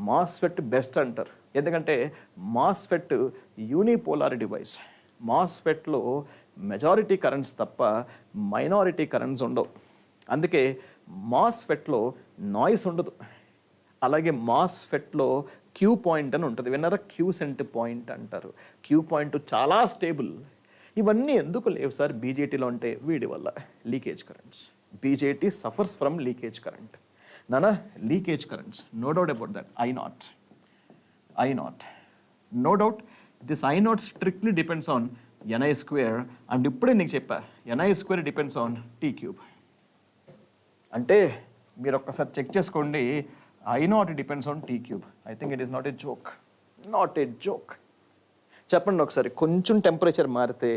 మాస్ఫెట్ బెస్ట్ అంటారు. ఎందుకంటే మాస్ఫెట్ యూనిపోలార్ డివైస్. మాస్ఫెట్లో మెజారిటీ కరెంట్స్ తప్ప మైనారిటీ కరెంట్స్ ఉండవు. అందుకే మాస్ఫెట్లో నాయిస్ ఉండదు. అలాగే మాస్ఫెట్లో క్యూ పాయింట్ అని ఉంటుంది, విన్నారా? క్యూసెంట్ పాయింట్ అంటారు. క్యూ పాయింట్ చాలా స్టేబుల్. ఇవన్నీ ఎందుకు లేవు సార్ బీజేటీలో అంటే వీడి వల్ల leakage currents. BJT suffers from leakage current. Nana, leakage currents, no doubt about that. I naught. No doubt, this I naught strictly depends on NI square. And ippude neeku cheppa, NI square depends on T cube. Ante, meer okkasari check cheskondi, I naught depends on T cube. I think it is not a joke. చెప్పండి ఒకసారి, కొంచెం temperature మారితే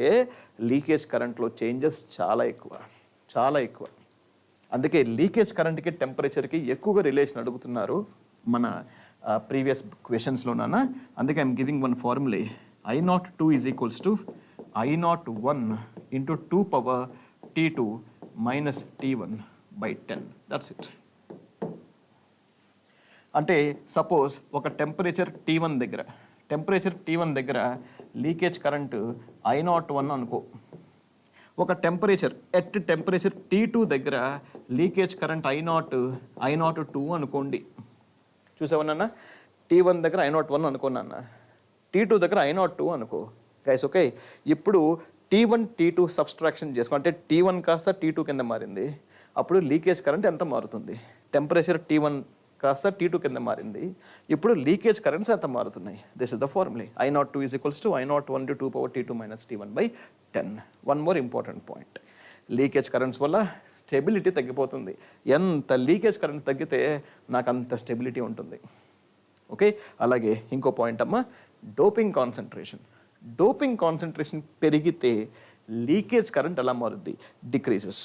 leakage కరెంట్లో changes చాలా ఎక్కువ. అందుకే leakage కరెంట్కి టెంపరేచర్కి ఎక్కువగా relation అడుగుతున్నారు మన ప్రీవియస్ క్వశ్చన్స్లోనా. అందుకే I'm giving one formula, I02 is equals to I01 into 2 power T2 minus T1 by 10. That's it. అంటే సపోజ్ ఒక టెంపరేచర్ T1 దగ్గర లీకేజ్ కరెంటు I01 అనుకో. ఒక టెంపరేచర్ T2 దగ్గర లీకేజ్ కరెంట్ I02 అనుకోండి. చూసావన్నా, T1 దగ్గర I01 అనుకోనన్నా, T2 దగ్గర I02 అనుకో గైస్, ఓకే? ఇప్పుడు T1 T2 సబ్స్ట్రాక్షన్ చేసుకో, అంటే T1 కాస్త T2 కింద మారింది. అప్పుడు లీకేజ్ కరెంట్ ఎంత మారుతుంది? టెంపరేచర్ T1 కాస్త T2 కింద మారింది. ఇప్పుడు లీకేజ్ కరెంట్స్ ఎంత మారుతున్నాయి? This is the formula, I02 is equals to I01 to 2 power T2 minus T1 by 10. One more important point, leakage currents వల్ల స్టెబిలిటీ తగ్గిపోతుంది. ఎంత లీకేజ్ కరెంట్ తగ్గితే నాకు అంత స్టెబిలిటీ ఉంటుంది, ఓకే? అలాగే ఇంకో పాయింట్ అమ్మా, డోపింగ్ కాన్సన్ట్రేషన్ పెరిగితే లీకేజ్ కరెంట్ ఎలా మారుద్ది? Decreases.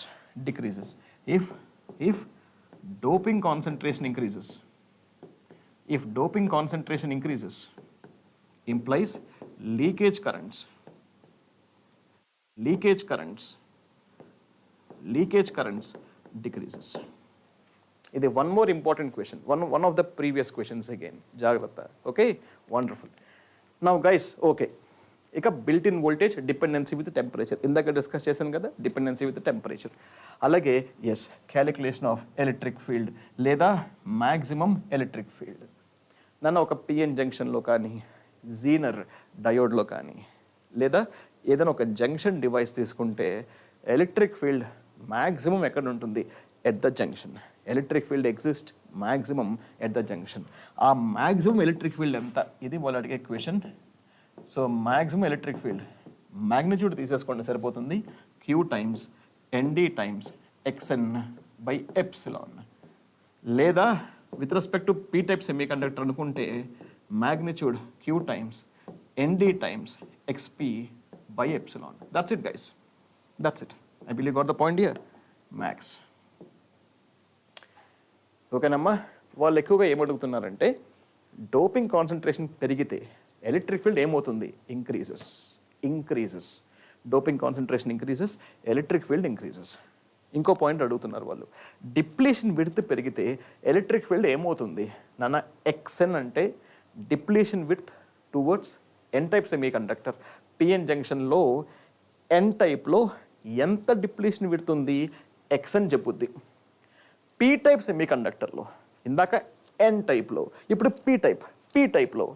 If doping concentration increases, implies leakage currents decreases. ఇది one more important question, one of the previous questions again, జాగ్రత్త. Okay, wonderful. Now guys, okay, ఇక built in voltage dependency with temperature ఇందాక discuss చేశాను కదా, dependency with temperature. అలాగే yes, calculation of electric field లేదా maximum electric field. నన్ను ఒక PN జంక్షన్లో కానీ, జీనర్ డయోడ్లో కానీ, లేదా ఏదైనా ఒక జంక్షన్ డివైస్ తీసుకుంటే ఎలక్ట్రిక్ ఫీల్డ్ మ్యాక్సిమం ఎక్కడ ఉంటుంది? At the junction. Electric field exist maximum at the junction. ఆ మ్యాక్సిమం ఎలక్ట్రిక్ ఫీల్డ్ ఎంత? ఇది వాళ్ళు అడిగే question. So maximum electric field magnitude తీసేసుకోండి సరిపోతుంది, Q times ND times XN by epsilon. లేదా with respect to P type semi conductor అనుకుంటే magnitude Q times ND times XP by epsilon. That's it guys, that's it. I believe got the point here, max. ఓకేనమ్మా. వాళ్ళు ఎక్కువగా ఏమడుగుతున్నారంటే doping concentration పెరిగితే electric field ఏమవుతుంది? Increases. Doping concentration increases, electric field increases. ఇంకో point అడుగుతున్నారు వాళ్ళు, depletion width పెరిగితే ఎలక్ట్రిక్ ఫీల్డ్ ఏమవుతుంది? నాన్న ఎక్స్ఎన్ అంటే depletion width towards N type semi conductor. PN జంక్షన్లో ఎన్ టైప్లో ఎంత డిప్లీషన్ విడ్త్ ఉంది? ఎక్స్ఎన్ చెప్పుద్ది. పీ టైప్ సెమీ కండక్టర్లో ఇందాక ఎన్ టైప్లో, ఇప్పుడు పీ టైప్లో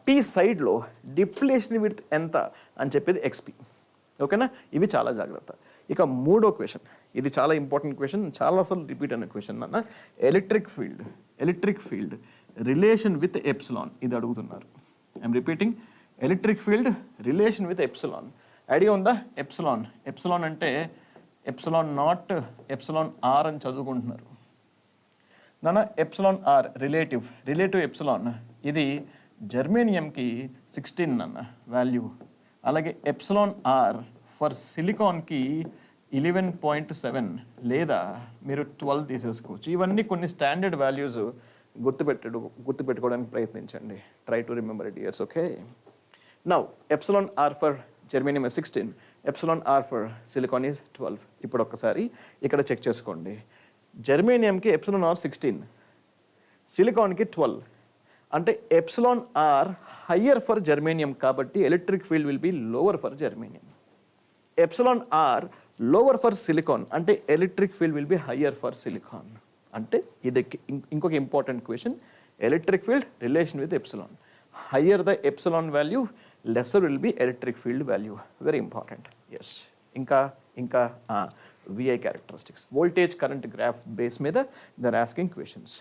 పీ సైడ్లో డిప్లేషన్ విడ్త్ ఎంత అని చెప్పేది ఎక్స్పీ. ఓకేనా? ఇవి చాలా జాగ్రత్త. ఇక మూడో క్వశ్చన్, ఇది చాలా ఇంపార్టెంట్ క్వశ్చన్, చాలాసార్లు రిపీట్ అయిన క్వశ్చన్ అన్న. Electric field relation with epsilon, ఇది అడుగుతున్నారు. I'm repeating, electric field relation with epsilon. Idea ఉందా? ఎప్సిలాన్ అంటే ఎప్సిలాన్ నాట్, ఎప్సిలాన్ ఆర్ అని చదువుకుంటున్నారు నాన్న. ఎప్సిలాన్ ఆర్ రిలేటివ్ ఎప్సిలాన్, ఇది జర్మేనియంకి 16 అన్న వాల్యూ. అలాగే ఎప్సిలాన్ ఆర్ ఫర్ సిలికాన్కి 11.7 లేదా మీరు 12 తీసేసుకోవచ్చు. ఇవన్నీ కొన్ని స్టాండర్డ్ వాల్యూస్ గుర్తుపెట్టుకోవడానికి ప్రయత్నించండి. Try to remember it years. Okay, now epsilon R for germanium 16, epsilon R for silicon is 12. ఇప్పుడు ఒక్కసారి ఇక్కడ చెక్ చేసుకోండి. జర్మేనియంకి ఎప్సిలాన్ ఆర్ 16, సిలికాన్కి 12. అంటే epsilon R higher for germanium కాబట్టి electric field will be lower for germanium. Epsilon R lower for silicon అంటే electric field will be higher for silicon. అంటే ఇది ఇంకొక important question. Electric field relation with epsilon. Higher the epsilon value, lesser will be electric field value. Very important. Yes. ఇంకా VI characteristics. Voltage current graph base మీద they're asking questions.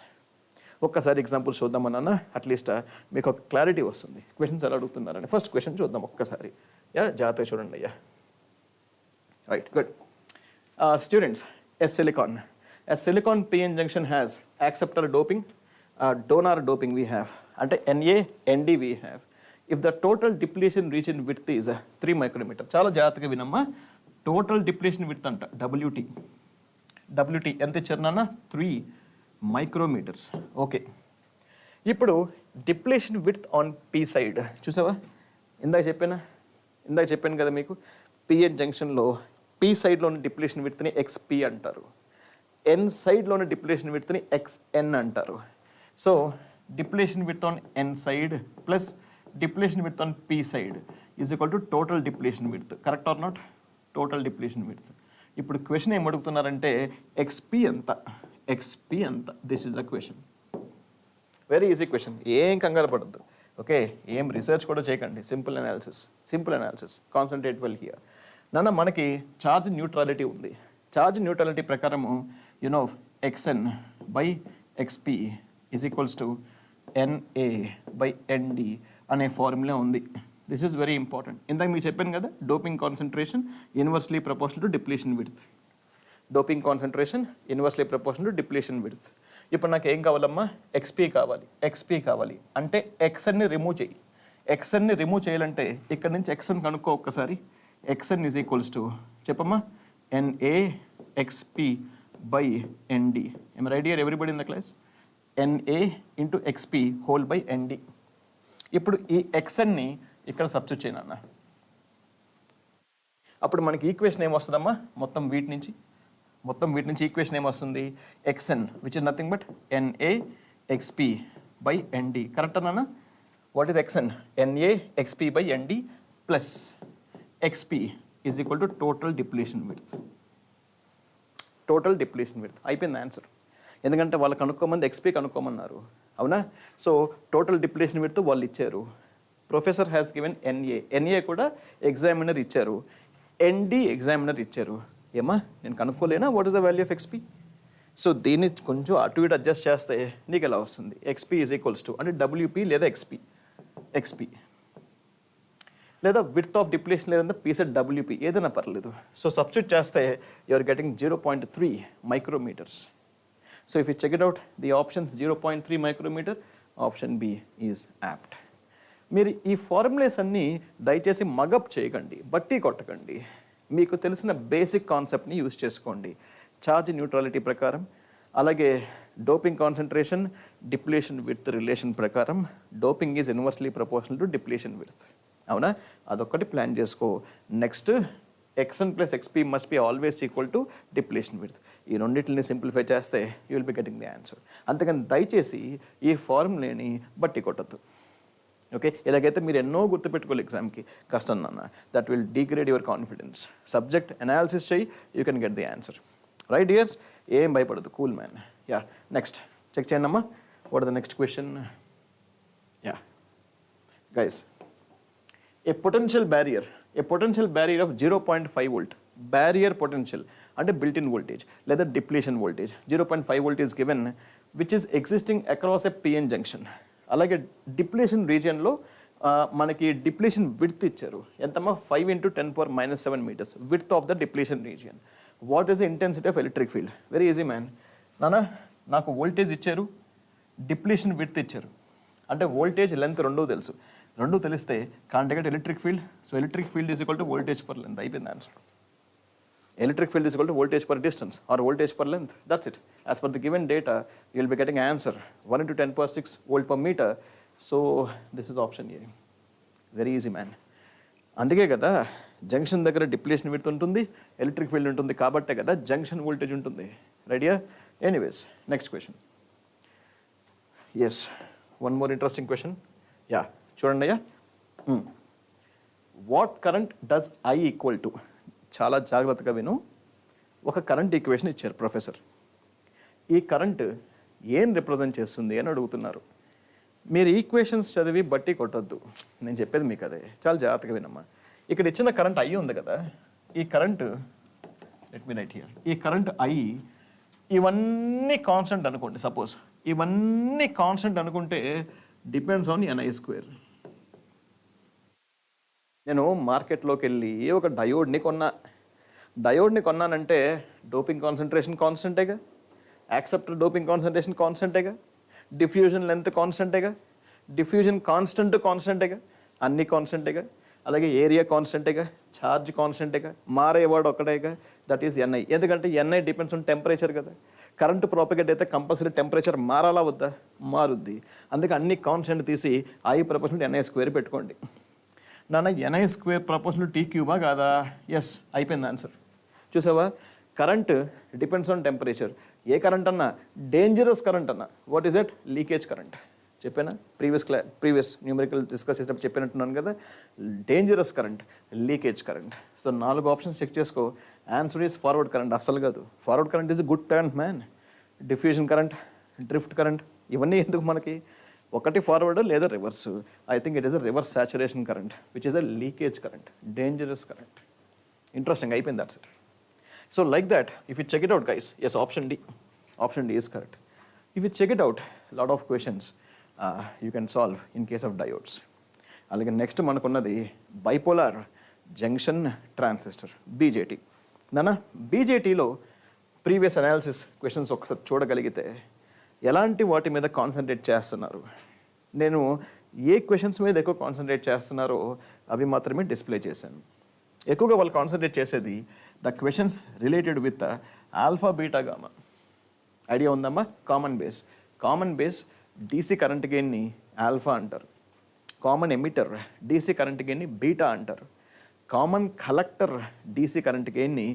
ఒక్కసారి examples చూద్దామన్నా, at least మీకు ఒక clarity వస్తుంది questions ఎలా అడుగుతున్నారని. First question చూద్దాం ఒక్కసారి. జాగ్రత్తగా చూడండి అయ్యా. Right, good. Students, a silicon PN junction has acceptor doping, donor doping we have, అంటే Na, Nd we have. If the total depletion region width is 3 micrometer, చాలా జాగ్రత్తగా వినమ్మా. టోటల్ డిప్లేషన్ విడ్త్ అంట WT ఎంత ఇచ్చారు నాన్న? 3 మైక్రోమీటర్స్. ఓకే, ఇప్పుడు depletion width on P side చూసావా? ఇందాక చెప్పాను కదా మీకు, పిఎన్ జంక్షన్లో పీ సైడ్లోని డిప్లేషన్ విడ్త్ని XP అంటారు, ఎన్ సైడ్లోని డిప్లేషన్ విడ్త్ని XN అంటారు. So depletion width on N side plus depletion width on P side is equal to total depletion width. Correct or not? Total depletion width. ఇప్పుడు question ఏం అడుగుతున్నారంటే XP ఎంత? This is the question. Very easy question, ఏం కంగారు పడద్దు. Okay, ఏం research కూడా చేయకండి. Simple analysis, concentrate well here. నాన్న, మనకి ఛార్జ్ న్యూట్రాలిటీ ఉంది. ఛార్జ్ న్యూట్రాలిటీ ప్రకారము XN by XP is equals to NA by ND అనే ఫార్ములా ఉంది. This is very important. ఇందాక మీకు చెప్పాను కదా, doping concentration inversely proportional to depletion width. ఇప్పుడు నాకు ఏం కావాలమ్మా? XP కావాలి. అంటే XNని రిమూవ్ చేయి. XNని రిమూవ్ చేయాలంటే ఇక్కడ నుంచి XN కనుక్కో ఒక్కసారి. XN ఈజ్ ఈక్వల్స్ టు చెప్పమ్మా NA XP బై ND. ఏం right here everybody in the class? NA into XP whole by ND. ఇప్పుడు ఈ XNని ఇక్కడ సబ్స్టిట్యూట్ చేయనన్నా. అప్పుడు మనకి ఈక్వేషన్ ఏమొస్తుందమ్మా? మొత్తం వీటి నుంచి మొత్తం వీటి నుంచి ఈక్వేషన్ ఏమొస్తుంది, XN which is nothing but NA XP by ND. Correct అన్నా? What is XN? NA XP by ND plus XP is equal to total depletion width. Total depletion width అయిపోయింది ఆన్సర్. ఎందుకంటే వాళ్ళు కనుక్కోమని ఎక్స్పీ కనుక్కోమన్నారు, అవునా? So total depletion width వాళ్ళు ఇచ్చారు. Professor has given NA, NA కూడా examiner ఇచ్చారు, ND examiner ఇచ్చారు. ఏమా నేను కనుక్కోలేనా what is the value of XP? So దీన్ని కొంచెం అటు ఇటు అడ్జస్ట్ చేస్తే నీకు ఎలా వస్తుంది, ఎక్స్పీ ఈజ్ ఈక్వల్స్ టు అంటే డబ్ల్యూపీ లేదా ఎక్స్పీ లేదా విడ్త్ ఆఫ్ డిప్లీషన్ లేదా పీసెట్ డబ్ల్యూపీ ఏదైనా పర్లేదు. సో సబ్స్టిట్యూట్ చేస్తే you're getting 0.3 micrometres. So if you check it out, the options 0.3 micrometer, option B is apt. మీరు ఈ ఫార్ములేస్ అన్నీ దయచేసి మగప్ చేయకండి, బట్టి కొట్టకండి. మీకు తెలిసిన బేసిక్ కాన్సెప్ట్ని యూజ్ చేసుకోండి. ఛార్జ్ న్యూట్రాలిటీ ప్రకారం, అలాగే doping concentration depletion width relation ప్రకారం doping is inversely proportional to depletion width. అవునా? అదొక్కటి ప్లాన్ చేసుకో. Next xn plus xp must be always equal to depletion width. ఈ రెండింటిని సింప్లిఫై చేస్తే you will be getting the answer. అంతకని దయచేసి ఈ ఫార్ములేని బట్టి కొట్టద్దు. ఓకే, ఇలాగైతే మీరు ఎన్నో గుర్తుపెట్టుకోవాలి ఎగ్జామ్కి, కష్టం నాన్న. That will degrade your confidence. Subject analysis చేయి, you can get the answer. Right dears, ఏం భయపడదు, cool man. Yeah, next check చేయండి అమ్మా. What are the next question? Yeah guys, a potential barrier of 0.5 volt, barrier potential అంటే built-in voltage లేదా depletion voltage 0.5 volt is given which is existing across a PN junction. అలాగే depletion రీజియన్లో మనకి depletion width ఇచ్చారు ఎంతమ్మా, 5 × 10⁻⁻7 metres width of the depletion region. What is the intensity of electric field? Very easy man. నాన్న నాకు voltage ఇచ్చారు, depletion width ఇచ్చారు, అంటే వోల్టేజ్ లెంత్ రెండూ తెలుసు. రెండు తెలిస్తే can't get electric field. So electric field is equal to voltage per length. అయిపోయింది answer. Electric field is equal to voltage per distance or voltage per length. That's it. As per the given data you will be getting answer 1 × 10⁶ volt per metre. So this is option A. Very easy man. అందుకే కదా junction దగ్గర depletion width ఉంటుంది, electric field ఉంటుంది, కాబట్టే కదా junction voltage ఉంటుంది. రైడియా? Anyways, next question. Yes, one more interesting question. Yeah, చూడండి అయ్యా. What current does I equal to? చాలా జాగ్రత్తగా విను. ఒక కరెంట్ ఈక్వేషన్ ఇచ్చారు ప్రొఫెసర్. ఈ కరెంట్ ఏం రిప్రజెంట్ చేస్తుంది అని అడుగుతున్నారు. మీరు ఈక్వేషన్స్ చదివి బట్టి కొట్టద్దు, నేను చెప్పేది మీకు అదే. చాలా జాగ్రత్తగా వినమ్మా. ఇక్కడ ఇచ్చిన కరెంట్ ఐ ఉంది కదా, ఈ current, let me write here, ఈ కరెంట్ ఐ ఇవన్నీ కాన్స్టెంట్ అనుకోండి. సపోజ్ ఇవన్నీ కాన్స్టెంట్ అనుకుంటే డిపెండ్స్ ఆన్ ni². నేను మార్కెట్లోకి వెళ్ళి ఒక డయోడ్ని కొన్నానంటే డోపింగ్ కాన్సన్ట్రేషన్ కాన్స్టెంటేగా, యాక్సెప్టర్ డోపింగ్ కాన్సన్ట్రేషన్ కాన్స్టెంటేగా, డిఫ్యూజన్ లెంత్ కాన్స్టెంటేగా, డిఫ్యూజన్ కాన్స్టెంటేగా, అన్ని కాన్స్టెంటేగా, అలాగే ఏరియా కాన్స్టెంటేగా, ఛార్జ్ కాన్స్టెంటేగా, మారేవాడు ఒకటేగా. That is ni. ఎందుకంటే ni డిపెండ్స్ ఆన్ టెంపరేచర్ కదా. కరెంట్ ప్రాపగేట్ అయితే కంపల్సరీ టెంపరేచర్ మారాలా వద్దా? మారుద్ది. అందుకే అన్ని కాన్స్టెంట్ తీసి I ప్రపోర్షనల్ ni² పెట్టుకోండి. నాన్న ni² ప్రపోర్షనల్ t³ కాదా? ఎస్, అయిపోయింది ఆన్సర్. చూసావా, కరెంట్ డిపెండ్స్ ఆన్ టెంపరేచర్. ఏ కరెంట్ అన్నా? డేంజరస్ కరెంట్ అన్నా. What is that? Leakage current. చెప్పానా? ప్రీవియస్ న్యూమరికల్ డిస్కస్ చేసినప్పుడు చెప్పినట్టున్నాను కదా. Dangerous current, leakage current. So 4 options check చేసుకో. Answer is forward current. అస్సలు కాదు, forward current is good current man. Diffusion current, drift current ఇవన్నీ ఎందుకు మనకి? ఒకటి ఫార్వర్డ్ లేదా reverse. I think it is a reverse saturation current which is a leakage current, dangerous current. Interesting, అయిపోయింది. That's it. So like that if you check it out guys, yes, option D is correct. If you check it out, lot of questions you can solve in case of diodes. అలాగే next మనకున్నది bipolar junction transistor, BJT. నాన్న బీజేటీలో previous analysis questions ఒకసారి చూడగలిగితే ఎలాంటి వాటి మీద concentrate చేస్తున్నారు, నేను ఏ క్వశ్చన్స్ మీద ఎక్కువ కాన్సన్ట్రేట్ చేస్తున్నారో అవి మాత్రమే డిస్ప్లే చేశాను. ఎక్కువగా వాళ్ళు కాన్సన్ట్రేట్ చేసేది the questions related with alpha, beta, gamma. Idea ఉందమ్మా? కామన్ బేస్ డీసీ కరెంట్ గెయిన్ని ఆల్ఫా అంటారు. కామన్ ఎమిటర్ డీసీ కరెంట్ గెయిన్ని బీటా అంటారు. కామన్ కలెక్టర్ డీసీ కరెంట్ గెయిన్ని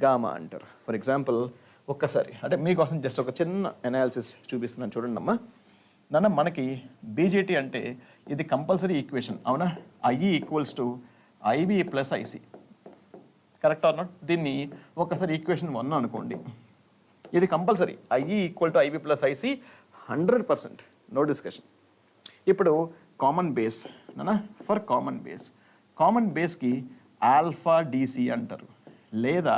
గామా అంటారు. ఫర్ ఎగ్జాంపుల్ ఒక్కసారి అంటే మీకోసం జస్ట్ ఒక చిన్న అనాలిసిస్ చూపిస్తున్నాను చూడండి అమ్మా. నాన్న మనకి బీజేటీ అంటే ఇది కంపల్సరీ ఈక్వేషన్ అవునా, IE equals to IB plus IC, correct or not? దీన్ని ఒకసారి ఈక్వేషన్ 1 అనుకోండి, ఇది compulsory IE equal to IB plus IC 100%, no discussion. ఇప్పుడు కామన్ బేస్ నాన్న, ఫర్ కామన్ బేస్కి ఆల్ఫా డీసీ అంటారు లేదా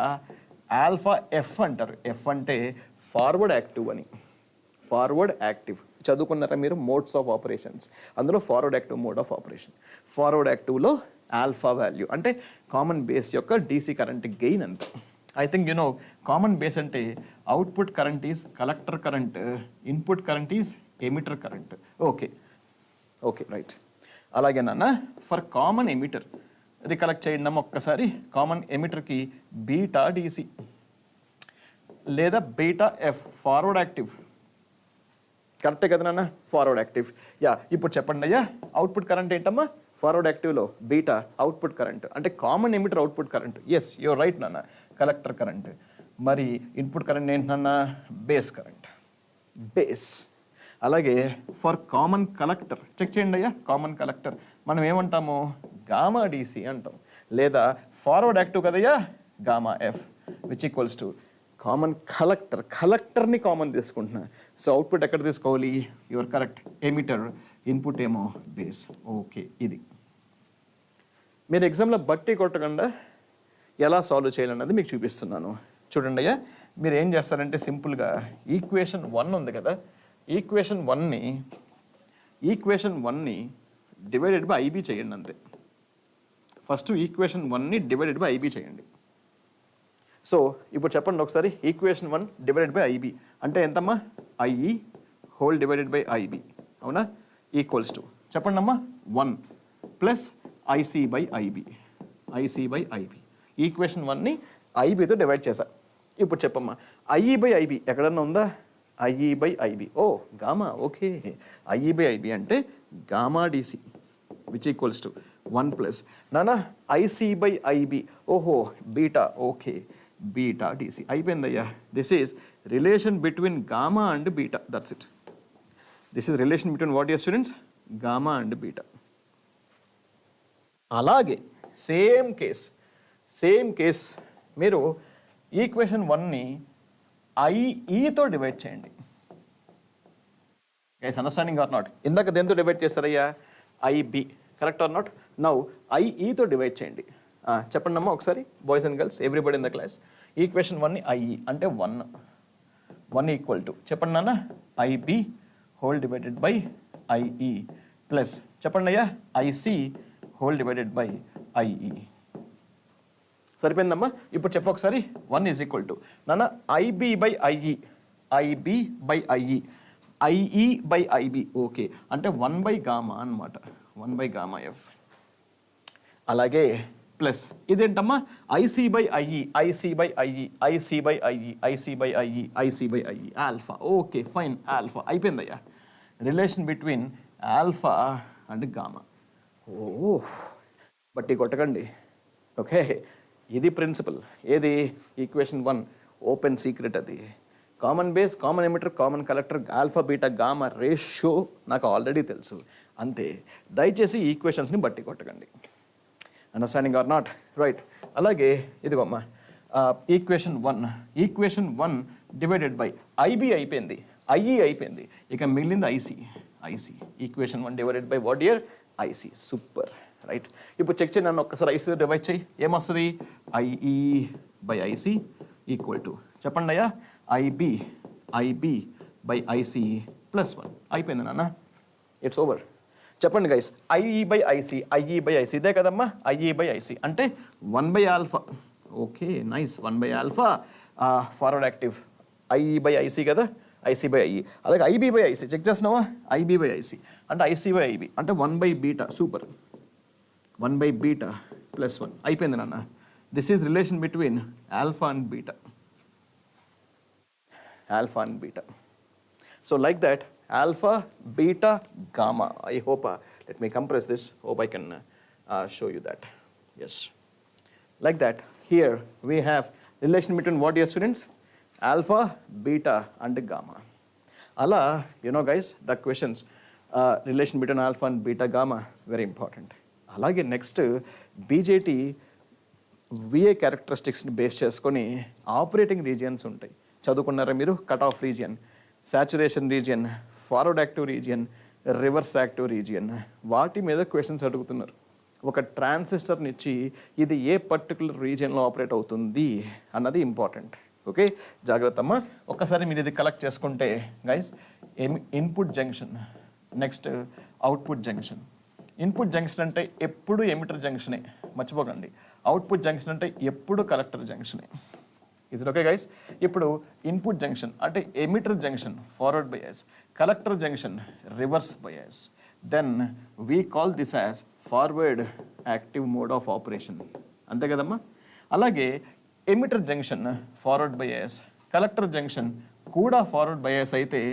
ఆల్ఫా ఎఫ్ అంటారు. ఎఫ్ అంటే ఫార్వర్డ్ యాక్టివ్ అని, ఫార్వర్డ్ యాక్టివ్ చదువుకున్నారా మీరు? మోడ్స్ ఆఫ్ ఆపరేషన్స్, అందులో forward active mode of operation. Forward యాక్టివ్లో ఆల్ఫా వాల్యూ అంటే కామన్ బేస్ యొక్క డీసీ కరెంట్ గెయిన్ అంత. I think you know common base అంటే output current is collector current, input current is emitter current. Okay okay right. అలాగే నాన్న for common emitter recollect చేయండి అమ్మ ఒక్కసారి. కామన్ ఎమిటర్కి బీటా డీసీ లేదా బీటా ఎఫ్ ఫార్వర్డ్ యాక్టివ్, కరెక్టే కదా నాన్న? Forward active. యా, ఇప్పుడు చెప్పండి అయ్యా అవుట్పుట్ కరెంట్ ఏంటమ్మా? ఫార్వర్డ్ యాక్టివ్లో బీటా అవుట్పుట్ కరెంట్ అంటే common emitter output current. Yes you're right నాన్న, కలెక్టర్ కరెంట్. మరి ఇన్పుట్ కరెంట్ ఏంటన్న? Base current, base. అలాగే ఫర్ కామన్ కలెక్టర్ చెక్ చేయండి అయ్యా. కామన్ కలెక్టర్ మనం ఏమంటాము? గామా డీసీ అంటాం లేదా ఫార్వర్డ్ యాక్టివ్ కదయ్యా gamma F, which equals to common కలెక్టర్ని కామన్ తీసుకుంటున్నా. సో అవుట్పుట్ ఎక్కడ తీసుకోవాలి? యువర్ కరెక్ట్, ఎమిటర్, ఇన్పుట్ ఏమో బేస్. ఓకే, ఇది మీరు ఎగ్జామ్లో బట్టి కొట్టకుండా ఎలా సాల్వ్ చేయాలన్నది మీకు చూపిస్తున్నాను చూడండి అయ్యా. మీరు ఏం చేస్తారంటే సింపుల్గా ఈక్వేషన్ 1 ఉంది కదా, ఈక్వేషన్ 1ని డివైడెడ్ బై ఐబీ చేయండి అంతే. ఫస్ట్ ఈక్వేషన్ 1ని డివైడెడ్ బై ఐబీ చేయండి. సో ఇప్పుడు చెప్పండి ఒకసారి, ఈక్వేషన్ 1 డివైడెడ్ బై ఐబీ అంటే ఎంతమ్మా? IE whole divided by IB అవునా, ఈక్వల్స్ టు చెప్పండి అమ్మా 1 plus IC by IB, IC by IB. Equation 1ని ఐబీతో డివైడ్ చేశా. ఇప్పుడు చెప్పమ్మా ఐఈ బై ఐబీ ఎక్కడన్నా ఉందా? ఐఈ బై ఐబీ, ఓ gamma, okay. IE by IB అంటే gamma DC which equals to 1 plus నానా ఐసీ బై ఐబీ, ఓహో బీటా, ఓకే బీటా డీసీ. అయిపోయిందయ్యా. This is relation between gamma and beta, that's it. This is relation between what year students? Gamma and beta. అలాగే same case మీరు equation 1ని ఐఈతో divide చేయండి. Guys understanding or not? ఇందాక దేంతో divide చేస్తారయ్యా? IB, correct or not? Now ఐఈతో divide చేయండి. చెప్పండి అమ్మా ఒకసారి, boys and girls everybody in the class. Equation 1ని ఐఈ అంటే 1 ఈక్వల్ టు చెప్పండి నాన్న IB whole divided by IE plus చెప్పండి అయ్యా IC whole divided by IE. సరిపోయిందమ్మా? ఇప్పుడు చెప్పు ఒకసారి. 1 ఈజ్ ఈక్వల్ టు నాన్న IB by IE, IB by IE, IE by IB, okay అంటే 1 బై గామా అనమాట, 1 బై గామా ఎఫ్. అలాగే ప్లస్ ఇదేంటమ్మా? IC by IE, IC by IE, IC by IE, IC by IE, IC by IE, alpha. Okay fine, alpha. అయిపోయిందయ్యా relation between alpha and gamma. ఓ బట్టి కొట్టకండి, okay. ఇది principle. ఏది? Equation 1 open secret. అది common base, common emitter, common collector, alpha beta gamma ratio నాకు already తెలుసు అంతే. దయచేసి ఈక్వేషన్స్ని బట్టి కొట్టకండి. Understanding or not? రైట్. అలాగే ఇదిగోమ్మా ఈక్వేషన్ 1 డివైడెడ్ బై ఐబి అయిపోయింది, ఐఈ అయిపోయింది, ఇక మిగిలింది IC. Equation 1 divided by what year? IC. Super, right. ఇప్పుడు చెక్ చేయి నన్ను ఒక్కసారి ఐసీ డివైడ్ చేయి. ఏమొస్తుంది? IE by IC equal to చెప్పండి అయ్యా ఐబి బై ఐసి ప్లస్ 1. అయిపోయింది నాన్న, ఇట్స్ ఓవర్. చెప్పండి గైస్, ఐఈ బై ఐసి ఇదే కదమ్మా? ఐఈ బై ఐసి అంటే 1 by alpha. Okay nice, 1 by alpha forward active. IE by IC కదా, ఐసీ బై ఐఈ. అలాగే ఐబీ బై ఐసి చెక్ చేస్తున్నావా? IB by IC అంటే ఐసీ బై ఐబీ అంటే 1 by beta. Super, 1 by beta plus 1. అయిపోయింది నాన్న. This is relation between alpha and beta. So like that, alpha, beta, gamma. I hope, let me compress this. Hope I can show you that. Yes. Like that, here we have relation between what, dear students? Alpha, beta and gamma. Ala, guys, the questions, relation between alpha and beta, gamma, very important. Alage next, BJT VA క్యారెక్టరిస్టిక్స్ని base చేసుకొని operating regions ఉంటాయి. చదువుకున్నారా మీరు? Cut off region, saturation region, forward active region, reverse active region, వాటి మీద క్వశ్చన్స్ అడుగుతున్నారు. ఒక ట్రాన్సిస్టర్ని ఇచ్చి ఇది ఏ పర్టికులర్ రీజియన్లో ఆపరేట్ అవుతుంది అన్నది ఇంపార్టెంట్. ఓకే, జాగ్రత్త అమ్మా. ఒక్కసారి మీరు ఇది కలెక్ట్ చేసుకుంటే guys, input junction, next output junction. Input junction అంటే ఎప్పుడు ఎమిటర్ జంక్షనే, మర్చిపోకండి. అవుట్పుట్ జంక్షన్ అంటే ఎప్పుడు కలెక్టర్ జంక్షనే. Is it okay guys? ఇప్పుడు ఇన్పుట్ జంక్షన్ అంటే emitter junction forward bias, collector junction reverse bias. Then we call this as forward active mode of operation. అంతే కదమ్మా? అలాగే emitter junction forward bias, collector junction కూడా forward bias అయితే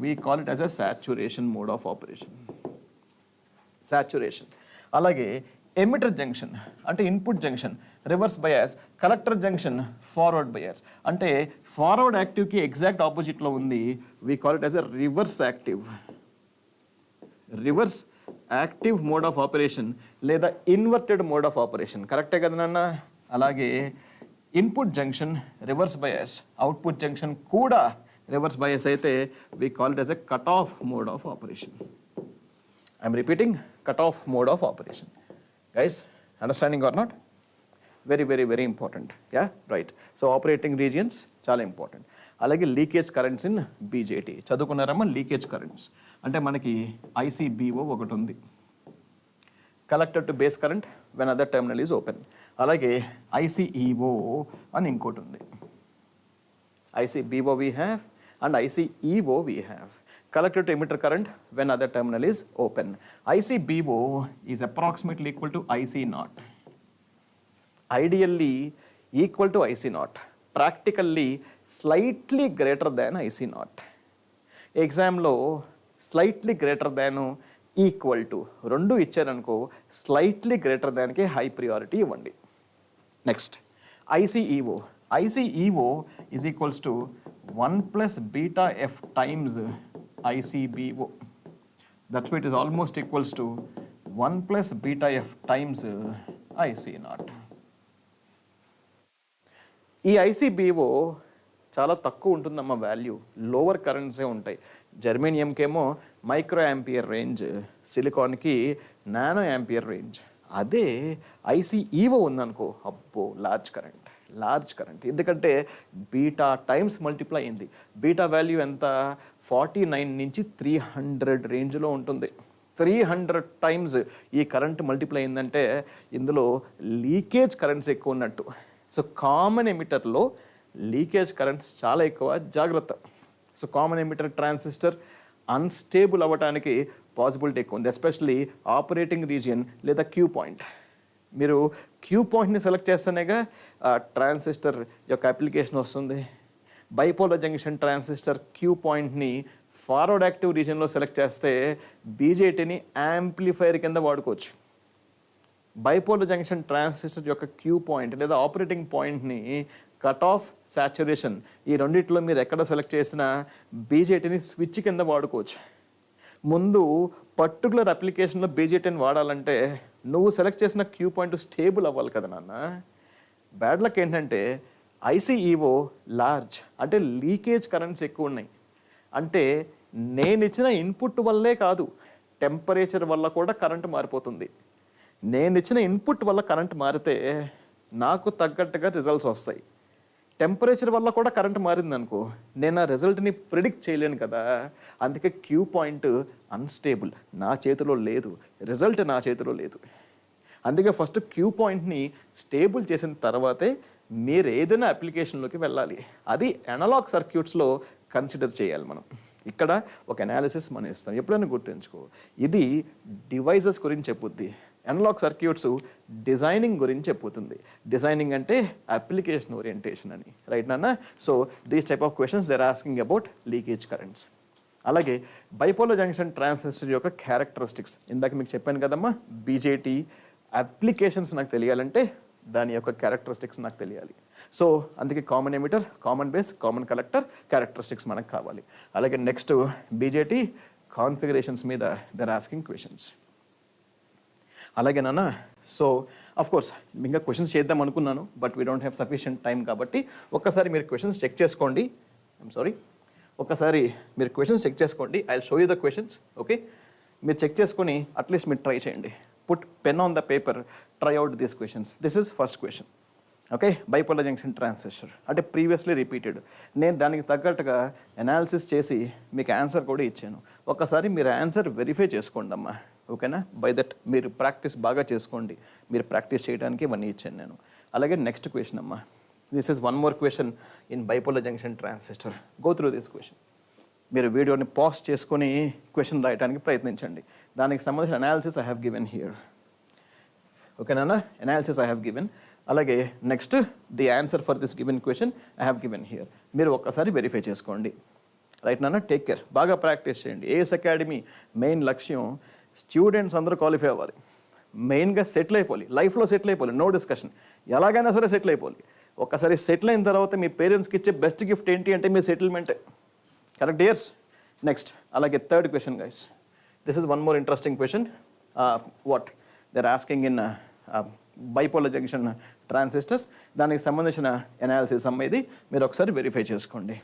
we call it as a saturation mode of operation. Saturation. అలాగే emitter junction అంటే input junction reverse bias, collector junction forward bias. అంటే forward యాక్టివ్కి exact ఆపోజిట్లో ఉంది. We call it as a reverse active, reverse active mode of operation లేదా inverted mode of operation. కరెక్టే కదా నాన్న? అలాగే input junction reverse bias, output junction కూడా reverse bias అయితే we call it as a cut off mode of operation. I'm repeating, cut off mode of operation. Guys, understanding or not? Very, very, very important. Yeah, right. So operating regions చాలా important. అలాగే leakage currents in BJT చదువుకున్నారమ్మా. Leakage currents అంటే మనకి ICBO ఒకటి ఉంది, collector to base current when other terminal is open. అలాగే ICEO అని ఇంకోటి ఉంది. ICBO we have and ICEO we have. Collector to emitter current when other terminal is open. ICBO is approximately equal to IC0. Ideally equal to IC0. Practically slightly greater than IC0. Exam లో slightly greater than equal to రెండు ఇచ్చారనుకో, slightly greater than కి high priority ఇవ్వండి. Next, ICEO. ICEO is equals to 1 plus beta f times ICBO. That's why it is almost equals to 1 plus beta f times IC0. ఈ ICBO చాలా తక్కువ ఉంటుందమ్మా value, lower కరెంట్సే ఉంటాయి. జర్మేనియంకేమో micro ampere range, సిలికాన్కి nano ampere range. అదే ICEO ఉందనుకో, అబ్బో లార్జ్ కరెంట్, లార్జ్ కరెంట్. ఎందుకంటే బీటా టైమ్స్ మల్టిప్లై అయింది. బీటా వాల్యూ ఎంత? 49 నుంచి 300 రేంజ్లో ఉంటుంది. 300 టైమ్స్ ఈ కరెంట్ మల్టిప్లై అయిందంటే ఇందులో లీకేజ్ కరెంట్స్ ఎక్కువ ఉన్నట్టు. సో కామన్ ఎమిటర్లో లీకేజ్ కరెంట్స్ చాలా ఎక్కువ, జాగ్రత్త. So common emitter transistor unstable అవ్వడానికి పాసిబిలిటీ ఎక్కువ ఉంది, ఎస్పెషల్లీ ఆపరేటింగ్ రీజియన్ లేదా క్యూ పాయింట్. మీరు క్యూ పాయింట్ని సెలెక్ట్ చేస్తేనేగా ట్రాన్సిస్టర్ యొక్క అప్లికేషన్ వస్తుంది. బైపోలర్ జంక్షన్ ట్రాన్సిస్టర్ క్యూ పాయింట్ని ఫార్వర్డ్ యాక్టివ్ రీజియన్లో సెలెక్ట్ చేస్తే బీజేటీని యాంప్లిఫైర్ కింద వాడుకోవచ్చు. బైపోలర్ జంక్షన్ ట్రాన్సిస్టర్ యొక్క క్యూ పాయింట్ లేదా ఆపరేటింగ్ పాయింట్ని కట్ ఆఫ్, సాచురేషన్, ఈ రెండిట్లో మీరు ఎక్కడ సెలెక్ట్ చేసినా బీజేటీని స్విచ్ కింద వాడుకోవచ్చు. ముందు పర్టికులర్ అప్లికేషన్లో బీజేటీని వాడాలంటే నువ్వు సెలెక్ట్ చేసిన క్యూ పాయింట్ స్టేబుల్ అవ్వాలి కదా నాన్న. బ్యాడ్ లక్ ఏంటంటే ICEO లార్జ్, అంటే లీకేజ్ కరెంట్స్ ఎక్కువ ఉన్నాయి. అంటే నేను ఇచ్చిన ఇన్పుట్ వల్లే కాదు, టెంపరేచర్ వల్ల కూడా కరెంట్ మారిపోతుంది. నేను ఇచ్చిన ఇన్పుట్ వల్ల కరెంట్ మారితే నాకు తగ్గట్టుగా రిజల్ట్స్ వస్తాయి. టెంపరేచర్ వల్ల కూడా కరెంట్ మారింది అనుకో, నేను ఆ రిజల్ట్ని ప్రిడిక్ట్ చేయలేను కదా. అందుకే క్యూ పాయింట్ అన్స్టేబుల్, నా చేతిలో లేదు, రిజల్ట్ నా చేతిలో లేదు. అందుకే ఫస్ట్ క్యూ పాయింట్ని స్టేబుల్ చేసిన తర్వాతే మీరు ఏదైనా అప్లికేషన్లోకి వెళ్ళాలి. అది అనలాగ్ సర్క్యూట్స్లో కన్సిడర్ చేయాలి మనం. ఇక్కడ ఒక అనాలిసిస్ మనం ఇస్తాం, ఎప్పుడైనా గుర్తుంచుకో. ఇది డివైజెస్ గురించి చెప్పుద్ది, అనలాగ్ సర్క్యూట్స్ డిజైనింగ్ గురించి చెప్పుతుంది. డిజైనింగ్ అంటే అప్లికేషన్ ఓరియంటేషన్ అని, రైట్ నాన్న? So these type of questions they are asking about leakage currents. అలాగే బైపోలర్ జంక్షన్ ట్రాన్సిస్టర్ యొక్క క్యారెక్టరిస్టిక్స్ ఇందాక మీకు చెప్పాను కదమ్మా. బీజేటీ అప్లికేషన్స్ నాకు తెలియాలంటే దాని యొక్క క్యారెక్టరిస్టిక్స్ నాకు తెలియాలి. సో అందుకే common emitter, common base, common collector characteristics మనకు కావాలి. అలాగే నెక్స్ట్ బీజేటీ కాన్ఫిగరేషన్స్ మీద దర్ ఆస్కింగ్ క్వశ్చన్స్. అలాగే నాన్న, సో అఫ్ కోర్స్ ఇంకా క్వశ్చన్స్ చేద్దాం అనుకున్నాను, but we don't have sufficient time కాబట్టి ఒక్కసారి మీరు క్వశ్చన్స్ చెక్ చేసుకోండి. ఒక్కసారి మీరు క్వశ్చన్స్ చెక్ చేసుకోండి. I will show you the questions. Okay, మీరు చెక్ చేసుకొని అట్లీస్ట్ మీరు ట్రై చేయండి. Put pen on the paper, try out these questions. This is first question. Okay, bipolar junction transistor అంటే previously repeated. నేను దానికి తగ్గట్టుగా analysis చేసి మీకు ఆన్సర్ కూడా ఇచ్చాను. ఒకసారి మీరు ఆన్సర్ వెరిఫై చేసుకోండి అమ్మా. ఓకేనా, బై దట్ మీరు ప్రాక్టీస్ బాగా చేసుకోండి. మీరు ప్రాక్టీస్ చేయడానికి ఇవన్నీ ఇచ్చాను నేను. అలాగే నెక్స్ట్ క్వశ్చన్ అమ్మా. This is one more question in bipolar junction transistor. Go through this question. మీరు వీడియోని పాజ్ చేసుకొని క్వశ్చన్ రాయడానికి ప్రయత్నించండి. దానికి సంబంధించిన analysis I have given here. ఓకేనా, అనాలిసిస్ ఐ హ్యావ్ గివెన్. అలాగే next the answer for this given question I have given here. మీరు ఒక్కసారి వెరిఫై చేసుకోండి. రైట్ నాన్న, టేక్ కేర్, బాగా ప్రాక్టీస్ చేయండి. ఏఎస్ అకాడమీ మెయిన్ లక్ష్యం స్టూడెంట్స్ అందరూ క్వాలిఫై అవ్వాలి, మెయిన్గా సెటిల్ అయిపోవాలి, లైఫ్లో సెటిల్ అయిపోవాలి, నో డిస్కషన్. ఎలాగైనా సరే సెటిల్ అయిపోవాలి. ఒక్కసారి సెటిల్ అయిన తర్వాత మీ పేరెంట్స్కి ఇచ్చే బెస్ట్ గిఫ్ట్ ఏంటి అంటే మీ సెటిల్మెంటే. Correct, years. నెక్స్ట్ అలాగే third question guys. This is one more interesting question. What they're asking in bipolar junction transistors. దానికి సంబంధించిన అనాలిసిస్ అమ్మేది మీరు ఒకసారి వెరిఫై చేసుకోండి.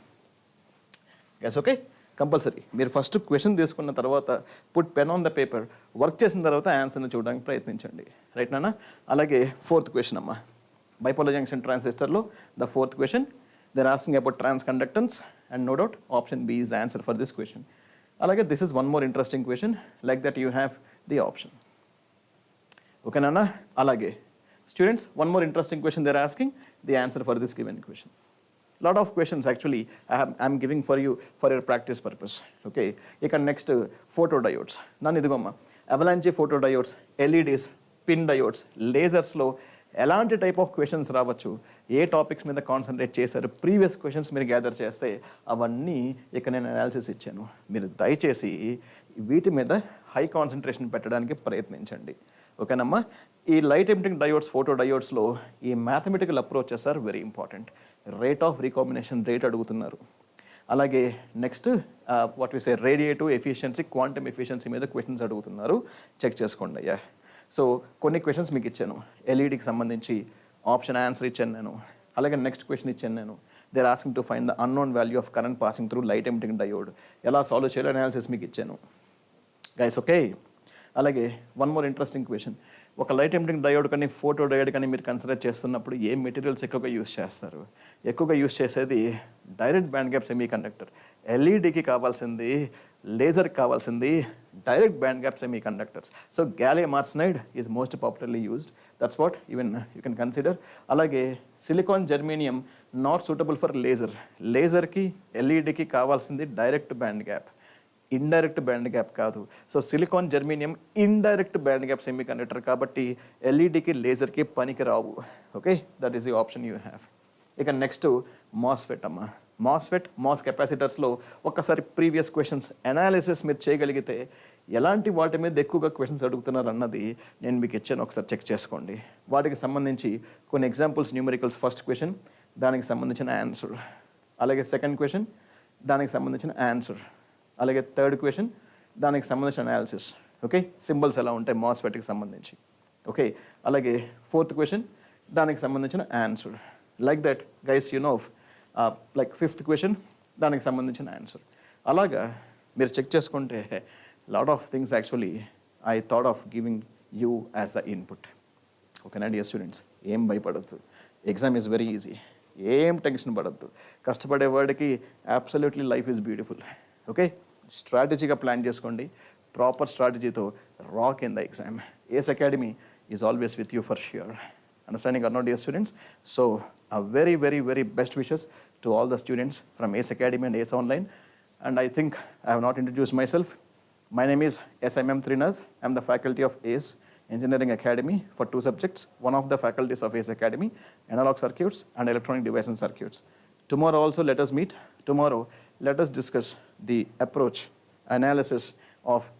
Yes, okay, compulsory. మీరు ఫస్ట్ క్వశ్చన్ తీసుకున్న తర్వాత put pen on the paper, work చేసిన తర్వాత ఆన్సర్ని చూడడానికి ప్రయత్నించండి. రైట్ నాన్న. అలాగే ఫోర్త్ క్వశ్చన్ అమ్మా. బైపోలార్ జంక్షన్ ట్రాన్సిస్టర్లో the fourth question, they're asking about transconductance, and no doubt option B is the answer for this question. Alage, this is one more interesting question. Like that you have the option. Okay nana. Alage, students, one more interesting question they're asking, the answer for this given question. Lot of questions actually I'm giving for you for your practice purpose. Okay, ikan next photodiodes. Nanu idigomma, avalanche photodiodes, LEDs, pin diodes, lasers lo ఎలాంటి type of questions రావచ్చు, ఏ topics మీద concentrate చేశారు, previous questions మీరు gather చేస్తే అవన్నీ ఇక నేను analysis ఇచ్చాను. మీరు దయచేసి వీటి మీద హై కాన్సన్ట్రేషన్ పెట్టడానికి ప్రయత్నించండి. ఓకేనమ్మా. ఈ లైట్ ఎమిటింగ్ డయోడ్స్, ఫోటో డయోడ్స్లో ఈ mathematical approaches are very important. Rate of recombination rate అడుగుతున్నారు. అలాగే next what we say radiative efficiency, quantum efficiency మీద క్వశ్చన్స్ అడుగుతున్నారు. చెక్ చేసుకోండి అయ్యా. సో కొన్ని క్వశ్చన్స్ మీకు ఇచ్చాను. ఎల్ఈడికి సంబంధించి ఆప్షన్ ఆన్సర్ ఇచ్చాను నేను. అలాగే నెక్స్ట్ క్వశ్చన్ ఇచ్చాను నేను. They are asking to find the unknown value of current passing through light emitting diode. ఎలా సాల్వ్ చేయాలో అనాలిసిస్ మీకు ఇచ్చాను గైస్. ఓకే. అలాగే వన్ మోర్ ఇంట్రెస్టింగ్ క్వశ్చన్. ఒక లైట్ ఎమిటింగ్ డయోడ్ కానీ ఫోటో డయోడ్ కానీ మీరు కన్సిడర్ చేస్తున్నప్పుడు ఏ మెటీరియల్స్ ఎక్కువగా యూస్ చేస్తారు? ఎక్కువగా యూస్ చేసేది direct band gap semiconductor. ఎల్ఈడికి కావాల్సింది, లేజర్కి కావాల్సింది direct band gap semiconductors. So gallium arsenide is most popularly used. That's what even you can consider. అలాగే silicon germanium not suitable for laser. లేజర్కి ఎల్ఈడికి కావాల్సింది direct band gap, indirect band gap కాదు. So silicon germanium indirect band gap semiconductor కాబట్టి ఎల్ఈడికి లేజర్కి పనికి రావు. Okay, that is the option you have. ఇక నెక్స్ట్ మాస్ఫెట్ అమ్మ. మాస్ఫెట్, మాస్ కెపాసిటర్స్లో ఒక్కసారి ప్రీవియస్ క్వశ్చన్స్ అనాలిసిస్ మీరు చేయగలిగితే ఎలాంటి వాటి మీద ఎక్కువగా క్వశ్చన్స్ అడుగుతున్నారు అన్నది నేను మీకు ఇచ్చాను. ఒకసారి చెక్ చేసుకోండి. వాటికి సంబంధించి కొన్ని ఎగ్జాంపుల్స్, న్యూమరికల్స్. ఫస్ట్ క్వశ్చన్ దానికి సంబంధించిన ఆన్సర్, అలాగే సెకండ్ క్వశ్చన్ దానికి సంబంధించిన ఆన్సర్, అలాగే థర్డ్ క్వశ్చన్ దానికి సంబంధించిన అనాలిసిస్. ఓకే, సింబల్స్ ఎలా ఉంటాయి మాస్ఫెట్కి సంబంధించి. ఓకే, అలాగే ఫోర్త్ క్వశ్చన్ దానికి సంబంధించిన answer. Like that guys, you know, like fifth question దానికి సంబంధించిన ఆన్సర్. అలాగా మీరు చెక్ చేసుకుంటే lot of things actually I thought of giving you as the input. ఓకేనా డియర్ స్టూడెంట్స్, ఏం భయపడద్దు. Exam is very easy. ఏం టెన్షన్ పడద్దు. కష్టపడే వాడికి absolutely life is beautiful. Okay, స్ట్రాటజీగా ప్లాన్ చేసుకోండి. ప్రాపర్ స్ట్రాటజీతో rock in the exam. ACE Academy is always with you for sure. Understanding or not, dear students? So a very, very, very best wishes to all the students from ACE Academy and ACE Online. And I think I have not introduced myself. My name is SMM Trinath. I am the faculty of ACE Engineering Academy for 2 subjects. One of the faculties of ACE Academy, analog circuits and electronic devices and circuits. Tomorrow also let us meet. Tomorrow let us discuss the approach, analysis of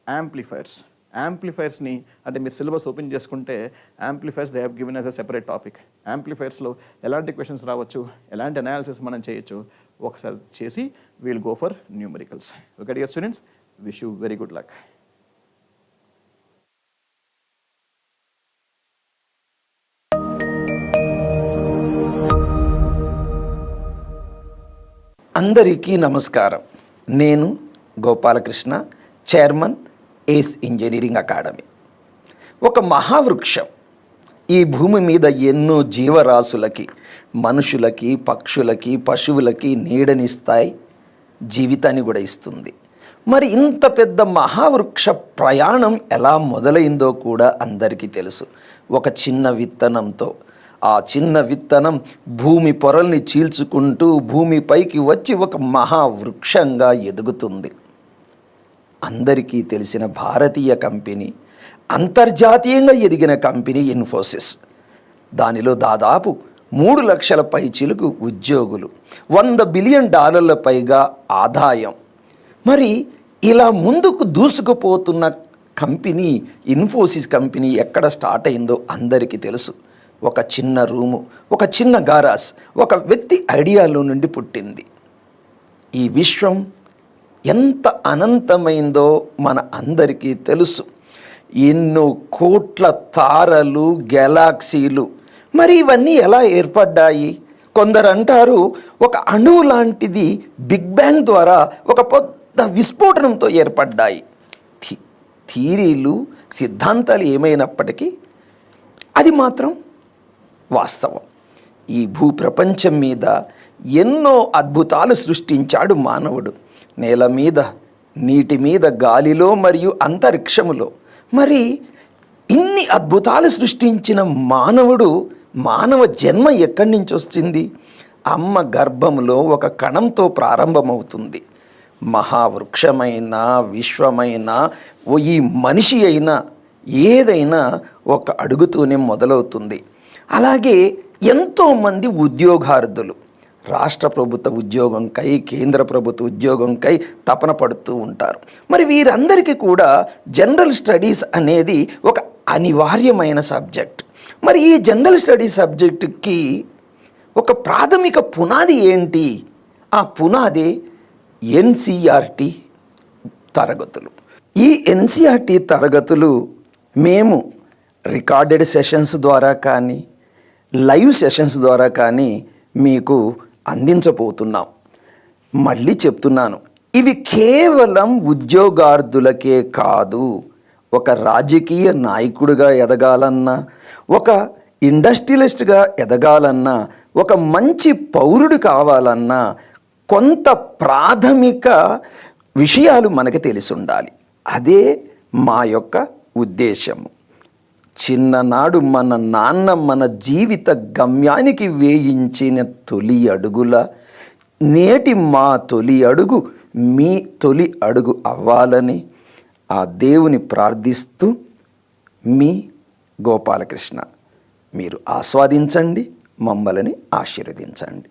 amplifiers. యాంప్లిఫైర్స్ని అంటే మీరు syllabus open చేసుకుంటే amplifiers they have given as a separate topic. యాంప్లిఫైర్స్లో ఎలాంటి questions రావచ్చు, ఎలాంటి analysis మనం చేయొచ్చు ఒకసారి చేసి we'll go for numericals. Okay dear students, wish you very good luck. అందరికీ నమస్కారం. నేను గోపాలకృష్ణ, చైర్మన్ ఏస్ ఇంజనీరింగ్ అకాడమీ. ఒక మహావృక్షం ఈ భూమి మీద ఎన్నో జీవరాశులకి, మనుషులకి, పక్షులకి, పశువులకి నీడనిస్తాయి, జీవితాన్ని కూడా ఇస్తుంది. మరి ఇంత పెద్ద మహావృక్ష ప్రయాణం ఎలా మొదలైందో కూడా అందరికీ తెలుసు. ఒక చిన్న విత్తనంతో. ఆ చిన్న విత్తనం భూమి పొరల్ని చీల్చుకుంటూ భూమిపైకి వచ్చి ఒక మహావృక్షంగా ఎదుగుతుంది. అందరికీ తెలిసిన భారతీయ కంపెనీ, అంతర్జాతీయంగా ఎదిగిన కంపెనీ ఇన్ఫోసిస్. దానిలో దాదాపు 3 లక్షల పైచిలుకు ఉద్యోగులు, $100 బిలియన్ పైగా ఆదాయం. మరి ఇలా ముందుకు దూసుకుపోతున్న కంపెనీ ఇన్ఫోసిస్ కంపెనీ ఎక్కడ స్టార్ట్ అయిందో అందరికీ తెలుసు. ఒక చిన్న రూము, ఒక చిన్న గారాజ్, ఒక వ్యక్తి ఐడియాలో నుండి పుట్టింది. ఈ విశ్వం ఎంత అనంతమైందో మన అందరికీ తెలుసు. ఎన్నో కోట్ల తారలు, గెలాక్సీలు. మరి ఇవన్నీ ఎలా ఏర్పడ్డాయి? కొందరు అంటారు ఒక అణువు లాంటిది బిగ్ బ్యాంగ్ ద్వారా ఒక పెద్ద విస్ఫోటనంతో ఏర్పడ్డాయి. థియరీలు, సిద్ధాంతాలు ఏమైనప్పటికీ అది మాత్రం వాస్తవం. ఈ భూప్రపంచం మీద ఎన్నో అద్భుతాలు సృష్టించాడు మానవుడు. నేల మీద, నీటి మీద, గాలిలో మరియు అంతరిక్షములో. మరి ఇన్ని అద్భుతాలు సృష్టించిన మానవుడు, మానవ జన్మ ఎక్కడి నుంచి వస్తుంది? అమ్మ గర్భంలో ఒక కణంతో ప్రారంభమవుతుంది. మహావృక్షమైన, విశ్వమైన, ఈ మనిషి అయినా ఏదైనా ఒక అడుగుతూనే మొదలవుతుంది. అలాగే ఎంతోమంది ఉద్యోగార్థులు రాష్ట్ర ప్రభుత్వ ఉద్యోగంకై, కేంద్ర ప్రభుత్వ ఉద్యోగంకై తపన పడుతూ ఉంటారు. మరి వీరందరికీ కూడా జనరల్ స్టడీస్ అనేది ఒక అనివార్యమైన సబ్జెక్ట్. మరి ఈ జనరల్ స్టడీస్ సబ్జెక్టుకి ఒక ప్రాథమిక పునాది ఏంటి? ఆ పునాది ఎన్సిఆర్టీ తరగతులు. ఈ ఎన్సిఆర్టీ తరగతులు మేము రికార్డెడ్ సెషన్స్ ద్వారా కానీ, లైవ్ సెషన్స్ ద్వారా కానీ మీకు అందించబోతున్నాం. మళ్ళీ చెప్తున్నాను, ఇవి కేవలం ఉద్యోగార్థులకే కాదు. ఒక రాజకీయ నాయకుడిగా ఎదగాలన్నా, ఒక ఇండస్ట్రియలిస్ట్గా ఎదగాలన్నా, ఒక మంచి పౌరుడు కావాలన్నా కొంత ప్రాథమిక విషయాలు మనకు తెలిసి ఉండాలి. అదే మా యొక్క ఉద్దేశము. చిన్ననాడు మన నాన్న మన జీవిత గమ్యానికి వేయించిన తొలి అడుగుల నేటి మా తొలి అడుగు మీ తొలి అడుగు అవ్వాలని ఆ దేవుని ప్రార్థిస్తూ మీ గోపాలకృష్ణ. మీరు ఆస్వాదించండి, మమ్మల్ని ఆశీర్వదించండి.